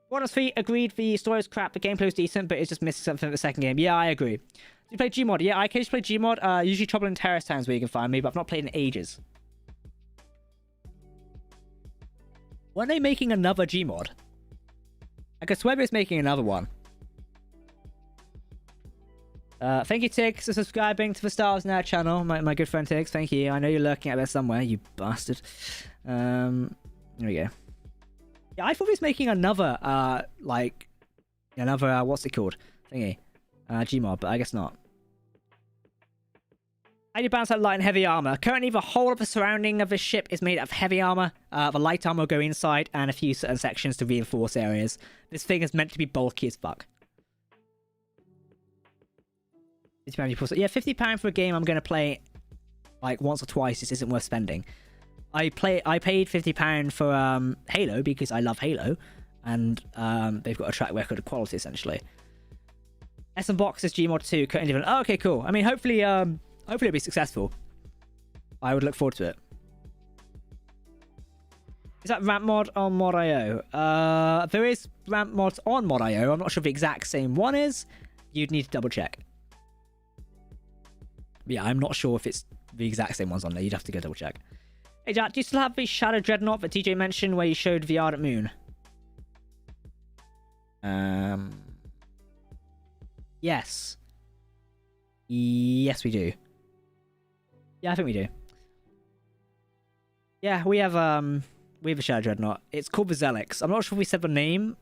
Speaker 1: One of 3 agreed the story was crap, the gameplay was decent, but it's just missing something at the second game. Yeah, I agree. Do you play Gmod? Yeah, I occasionally play Gmod. Usually Trouble in Terrorist Towns where you can find me, but I've not played in ages. When are they making another Gmod? I guess Webber is making another one. Thank you, Tiggs, for subscribing to the Stars Now channel. My good friend Tiggs, thank you. I know you're lurking out there somewhere, you bastard. There we go. Yeah, I thought he was making another, what's it called? Thingy. Gmod, but I guess not. How do you balance out light and heavy armor? Currently, the whole of the surrounding of the ship is made of heavy armor. The light armor will go inside, and a few certain sections to reinforce areas. This thing is meant to be bulky as fuck. £50, yeah, £50 for a game I'm going to play like once or twice. This isn't worth spending. I paid £50 for Halo because I love Halo, and they've got a track record of quality essentially. SM Box is Gmod 2 currently. Oh, okay, cool. I mean, hopefully it'll be successful. I would look forward to it. Is that ramp mod on Mod.io? There is ramp mods on Mod.io. I'm not sure if the exact same one is. You'd need to double check. Yeah, I'm not sure if it's the exact same ones on there. You'd have to go double check. Hey Jack, do you still have the Shadow Dreadnought that TJ mentioned where you showed the Ardent Moon? Yes. Yes, we do. Yeah, I think we do. Yeah, we have a Shadow Dreadnought. It's called the Zelix. I'm not sure if we said the name.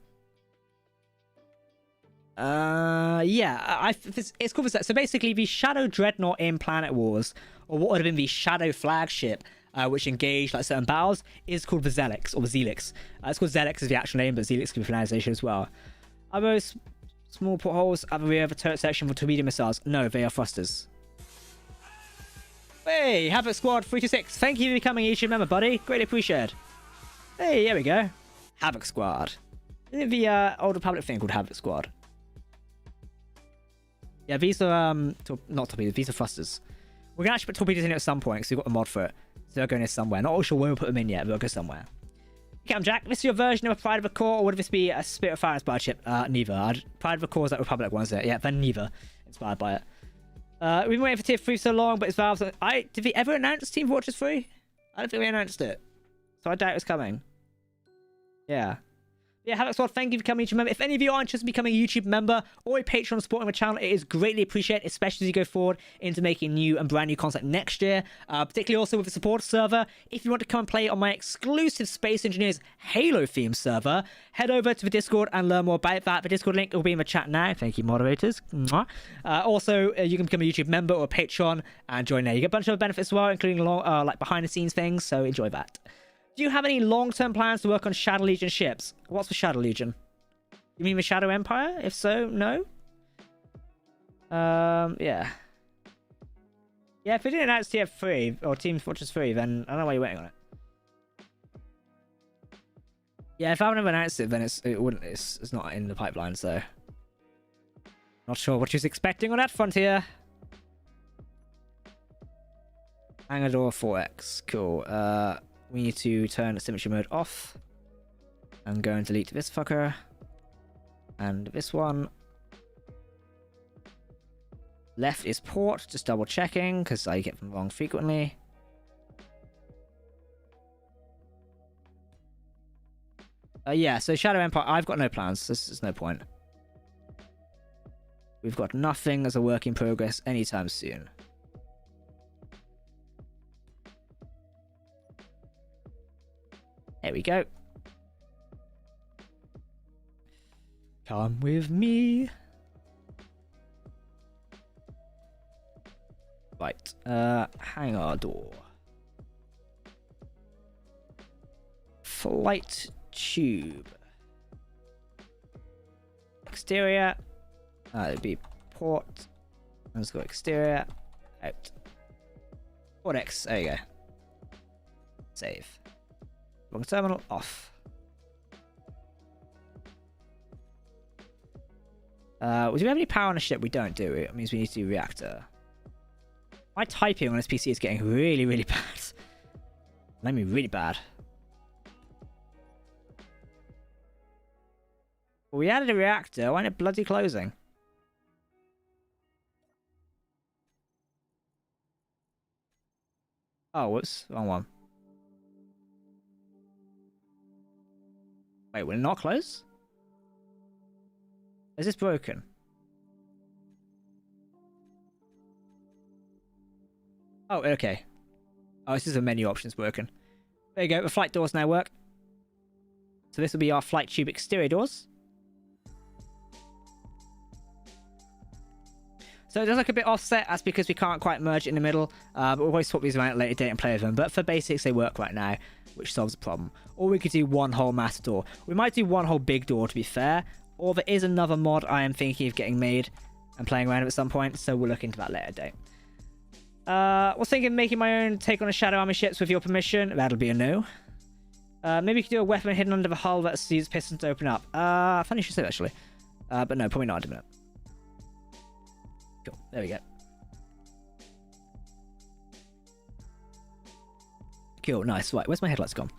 Speaker 1: Yeah, it's called the Zelix. So basically, the Shadow Dreadnought in Planet Wars, or what would have been the Shadow Flagship, which engaged like certain battles, is called the Zelix or the Zelix. It's called Zelix as the actual name, but Zelix can be pronunciation as well. Are those small portholes at the rear of the turret section for torpedo missiles? No, they are thrusters. Hey, Havoc Squad 326. Thank you for becoming a YouTube member, buddy. Greatly appreciated. Hey, here we go. Havoc Squad. Isn't it the old Republic thing called Havoc Squad? Yeah, these are not torpedoes. These are thrusters. We're gonna actually put torpedoes in it at some point because we've got the mod for it. So they're going in somewhere. Not sure when we'll put them in yet, but they'll go somewhere. Cam Jack, this is your version of a Pride of the Core, or would this be a Spirit of Fire inspired ship? Neither. Pride of the Core is that Republic one, is it? Yeah, they're neither inspired by it. We've been waiting for Tier 3 so long, but it's Valve. Did we ever announce Team Fortress 3? I don't think we announced it. So I doubt it's coming. Yeah. Yeah, Havoc Squad, thank you for becoming a YouTube member. If any of you are interested in becoming a YouTube member or a patron supporting the channel, it is greatly appreciated, especially as you go forward into making new and brand new content next year. Particularly also with the support server. If you want to come and play on my exclusive Space Engineers Halo themed server, head over to the Discord and learn more about that. The Discord link will be in the chat now. Thank you, moderators. Also, you can become a YouTube member or a patron and join there. You get a bunch of benefits as well, including like behind the scenes things, so enjoy that. Do you have any long-term plans to work on Shadow Legion ships? What's the Shadow Legion? You mean the Shadow Empire? If so, no? Yeah. Yeah, if we didn't announce TF3 or Team Fortress 3, then I don't know why you're waiting on it. Yeah, if I haven't announced it, then it's not in the pipeline, so not sure what she's expecting on that frontier. Hangar door 4X. Cool. We need to turn symmetry mode off. I'm going to delete this fucker. And this one. Left is port, just double checking, because I get them wrong frequently. Yeah, so Shadow Empire, I've got no plans. There's no point. We've got nothing as a work in progress anytime soon. There we go. Come with me. Right. Hangar door. Flight tube. exterior. It'd be port. Let's go exterior. Out. Port X. There you go. Save. Long terminal off. Do we have any power on the ship? We don't, do we? It means we need to do reactor. My typing on this PC is getting really, really bad. I mean, really bad. Well, we added a reactor. Why isn't it bloody closing? Oh, whoops. Wrong one. Wait, will it not close? Is this broken? Oh, okay. Oh, this is the menu options working. There you go. The flight doors now work. So this will be our flight tube exterior doors. So it does look a bit offset. That's because we can't quite merge it in the middle. But we'll always swap these around at a later date and play with them. But for basics, they work right now, which solves the problem. Or we could do one whole massive door. We might do one whole big door, to be fair. Or there is another mod I am thinking of getting made and playing around with at some point. So we'll look into that later date. Was thinking of making my own take on a Shadow Army ships with your permission. That'll be a no. Maybe you could do a weapon hidden under the hull that uses pistons to open up. Funny you should say that, actually. But no, probably not at the minute. Cool. There we go. Cool. Nice. Right. Where's my headlights gone?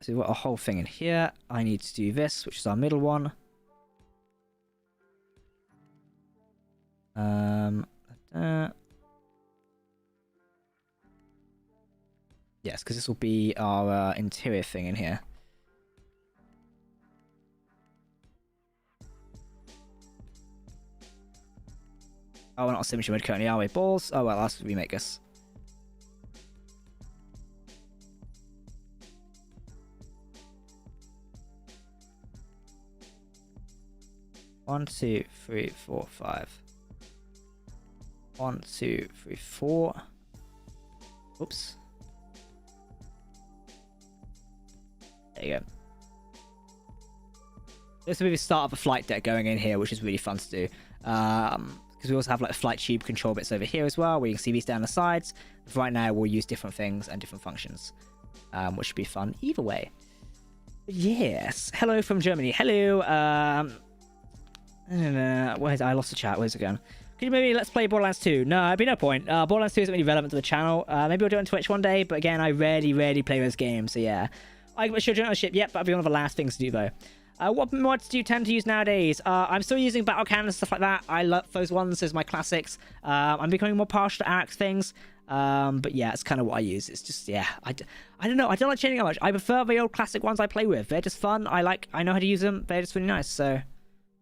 Speaker 1: So we've got a whole thing in here. I need to do this, which is our middle one. Yes, because this will be our interior thing in here. Oh, we're not signature mode currently, are we? Balls? Oh, well, that's remake us. One, two, three, four, five. 1, 2, 3, 4. Oops. There you go. This will be the start of a flight deck going in here, which is really fun to do. Because we also have like flight tube control bits over here as well, where you can see these down the sides. But right now, we'll use different things and different functions, which should be fun either way. Yes. Hello from Germany. Hello. I lost the chat. Where's it going? Could you maybe let's play Borderlands 2? No, it'd be no point. Borderlands 2 isn't really relevant to the channel. Maybe we'll do it on Twitch one day, but again, I rarely play those games, so yeah. I should join on a ship, yep, that'd be one of the last things to do, though. What mods do you tend to use nowadays? I'm still using battle cannons and stuff like that. I love those ones as my classics. I'm becoming more partial to ARC things. But yeah, it's kind of what I use. It's just, yeah, I don't know. I don't like changing that much. I prefer the old classic ones I play with. They're just fun. I know how to use them. They're just really nice. So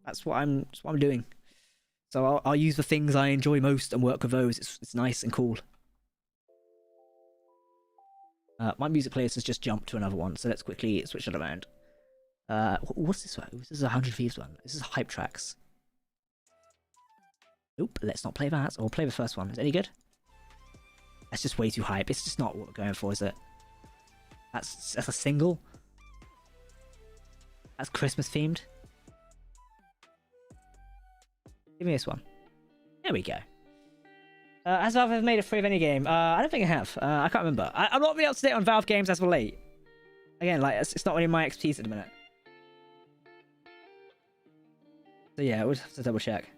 Speaker 1: that's what I'm doing. So I'll use the things I enjoy most and work with those. It's nice and cool. My music playlist has just jumped to another one, so let's quickly switch it around. What's this one? This is a 100 Thieves one. This is Hype Tracks. Nope, let's not play that. Or play the first one. Is it any good? That's just way too hype. It's just not what we're going for, is it? That's a single? That's Christmas themed? Give me this one. There we go. Has Valve ever made a free of any game? I don't think I have. I can't remember. I'm not really up to date on Valve games as of late. Again, like, it's not really my expertise at the minute. So yeah, we'll have to double check.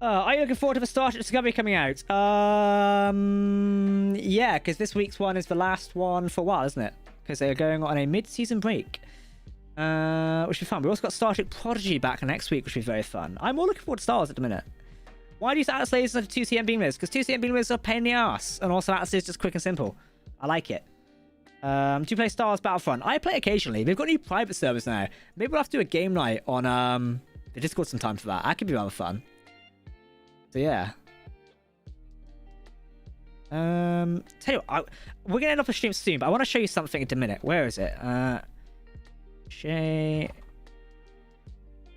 Speaker 1: Are you looking forward to the Starship Discovery coming out? Yeah, because this week's one is the last one for a while, isn't it? Because they're going on a mid-season break. Which will be fun. We've also got Starship Prodigy back next week, which will be very fun. I'm more looking forward to Star Wars at the minute. Why do you use Atlas lasers instead of 2CM beam lasers? Because 2CM beam lasers are a pain in the ass. And also Atlas is just quick and simple. I like it. Do you play Star Wars Battlefront? I play occasionally. They've got a new private servers now. Maybe we'll have to do a game night on the Discord sometime for that. That could be rather fun. So yeah. Tell you what, we're gonna end off the stream soon, but I want to show you something in a minute. Where is it? Here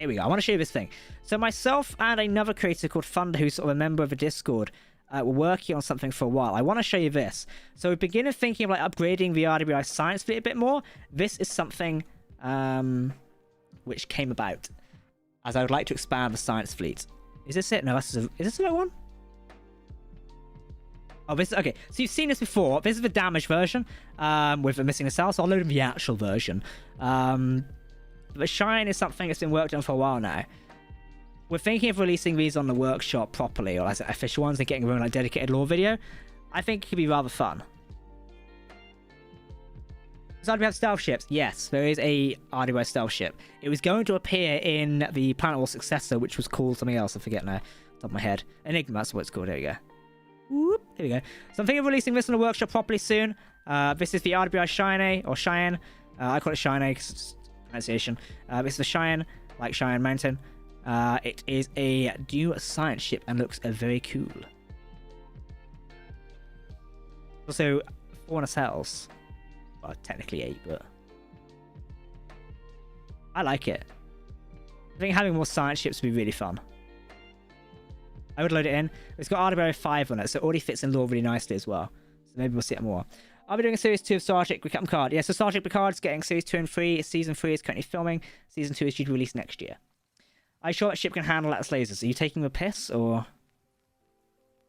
Speaker 1: we go. I want to show you this thing. So myself and another creator called Thunder, who's sort of a member of the Discord, we're working on something for a while. I want to show you this. So we begin thinking of like upgrading the RWI science fleet a bit more. This is something which came about, as I would like to expand the science fleet. Is this it? No, is this the right one? Oh, this is okay. So you've seen this before. This is the damaged version with the missing a cell. So I'll load in the actual version. The Shine is something that's been worked on for a while now. We're thinking of releasing these on the workshop properly, or as official ones, and getting a own like dedicated lore video. I think it could be rather fun. So do we have stealth ships? Yes, there is a RWI stealth ship. It was going to appear in the Planet War successor, which was called something else. I forget now. Top of my head. Enigma, that's what it's called. There we go. Whoop, here we go. So I'm thinking of releasing this in the workshop properly soon. This is the RWI Shine, or Cheyenne. I call it Shine because it's pronunciation. This is the Cheyenne, like Cheyenne Mountain. It is a new science ship and looks very cool. Also, 4 cells. Well, technically 8, but I like it. I think having more science ships would be really fun. I would load it in. It's got RWI 5 on it, so it already fits in lore really nicely as well. So maybe we'll see it more. I'll be doing a series 2 of Star Trek Captain Picard. Yeah, so Star Trek Picard's getting series 2 and 3. Season 3 is currently filming. Season 2 is due to release next year. Are you sure that ship can handle Atlas lasers? Are you taking the piss, or...?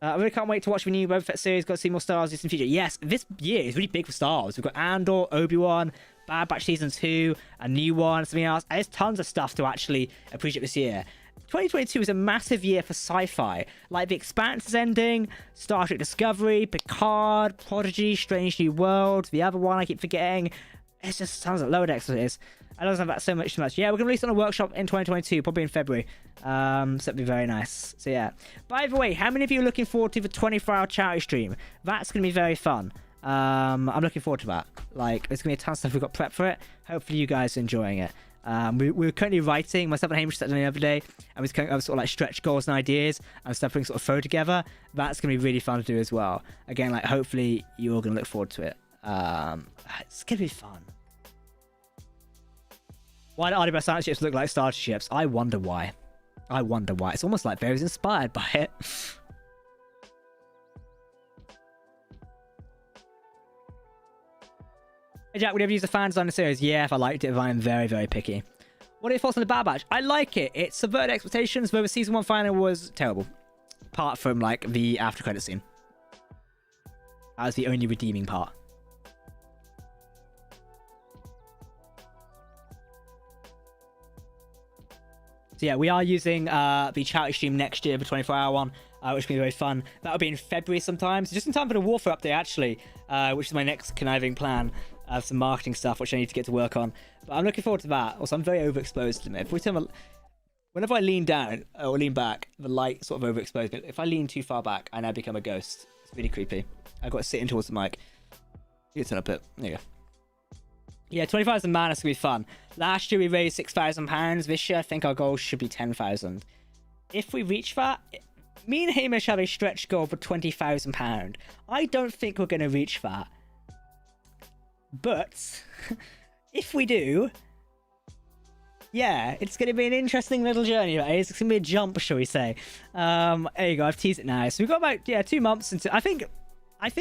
Speaker 1: I really can't wait to watch the new Boba Fett series. Got to see more Star Wars in the future. Yes, this year is really big for Star Wars. We've got Andor, Obi-Wan, Bad Batch Season 2, a new one, something else. There's tons of stuff to actually appreciate this year. 2022 is a massive year for sci-fi. Like The Expanse is ending, Star Trek Discovery, Picard, Prodigy, Strange New World, the other one I keep forgetting. It's just tons of Lower Decks it is. I don't know about so much too much. Yeah, we're going to release it on a workshop in 2022, probably in February. So it'll be very nice. So yeah. By the way, how many of you are looking forward to the 24-hour charity stream? That's going to be very fun. I'm looking forward to that. Like, there's going to be a ton of stuff we've got prepped for it. Hopefully you guys are enjoying it. We're currently writing, myself and Hamish sat down the other day, and we're kind of sort of like stretch goals and ideas and stuff we can sort of throw together. That's going to be really fun to do as well. Again, like, hopefully you're all going to look forward to it. It's going to be fun. Why do RWI science ships look like starter ships? I wonder why. I wonder why. It's almost like they was inspired by it. Hey Jack, would you ever use the fan design in the series? Yeah, if I liked it, if I'm very, very picky. What are your thoughts on the Bad Batch? I like it. It subverted expectations, but the season 1 final was terrible. Apart from, like, the after credit scene. That was the only redeeming part. So yeah, we are using the charity stream next year, the 24-hour one, which will be very fun. That'll be in February sometime, so just in time for the Warfare update, actually, which is my next conniving plan of some marketing stuff, which I need to get to work on. But I'm looking forward to that. Also, I'm very overexposed to it. Whenever I lean down or lean back, the light sort of overexposed me. If I lean too far back, I now become a ghost. It's really creepy. I've got to sit in towards the mic. You can turn up it. There you go. Yeah, 25 is a man. It's going to be fun. Last year, we raised £6,000. This year, I think our goal should be 10,000. If we reach that, me and Hamish have a stretch goal for £20,000. I don't think we're going to reach that. But if we do, yeah, it's going to be an interesting little journey. Right? It's going to be a jump, shall we say. There you go. I've teased it now. So we've got about 2 months into. I think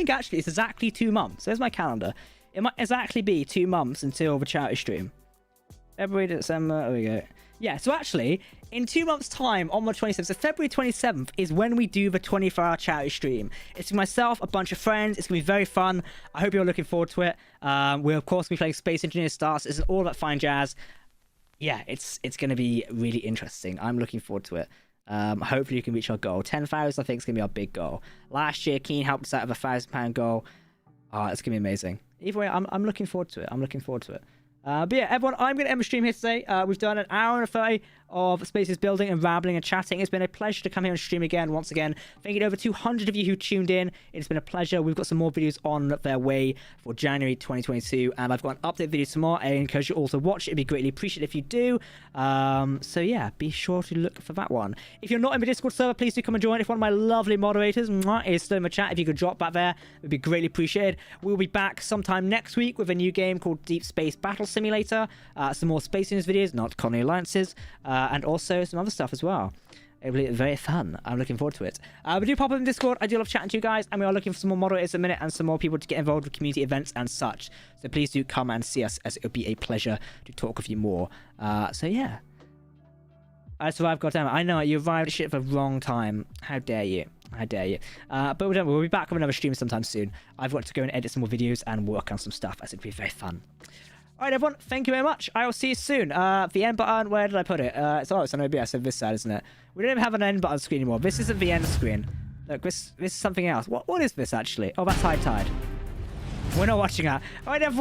Speaker 1: actually it's exactly 2 months. There's my calendar. It might exactly be 2 months until the charity stream. February, December, there we go. Yeah, so actually, in 2 months' time, on the 27th, so February 27th is when we do the 24-hour charity stream. It's myself, a bunch of friends. It's going to be very fun. I hope you're looking forward to it. We'll, of course, be playing Space Engineer Stars. It's all that fine jazz. Yeah, it's going to be really interesting. I'm looking forward to it. Hopefully, you can reach our goal. 10,000, I think, is going to be our big goal. Last year, Keen helped us out with a £1,000 goal. It's going to be amazing. Either way, I'm looking forward to it. I'm looking forward to it. But yeah, everyone, I'm going to end the stream here today. We've done an hour and 30. of Spaces Building and Rambling and Chatting. It's been a pleasure to come here and stream again, once again. Thank you to over 200 of you who tuned in. It's been a pleasure. We've got some more videos on their way for January 2022, and I've got an update video tomorrow. I encourage you all to watch it. It'd be greatly appreciated if you do. So yeah, be sure to look for that one. If you're not in the Discord server, please do come and join. If one of my lovely moderators is still in the chat, if you could drop back there, it would be greatly appreciated. We'll be back sometime next week with a new game called Deep Space Battle Simulator, some more Space News videos, not Colony Alliances, and also some other stuff as well. It'll be very fun. I'm looking forward to it. We do pop up in Discord. I do love chatting to you guys, and we are looking for some more moderators in a minute and some more people to get involved with community events and such. So please do come and see us, as it would be a pleasure to talk with you more. So yeah. I survived, goddammit. I know, you arrived at shit for the wrong time. How dare you? How dare you? But we'll be back with another stream sometime soon. I've got to go and edit some more videos and work on some stuff, as it'd be very fun. Alright, everyone, thank you very much. I will see you soon. The end button, where did I put it? It's on OBS on this side, isn't it? We don't even have an end button screen anymore. This isn't the end screen. Look, this is something else. What is this, actually? Oh, that's high tide. We're not watching that. Alright, everyone.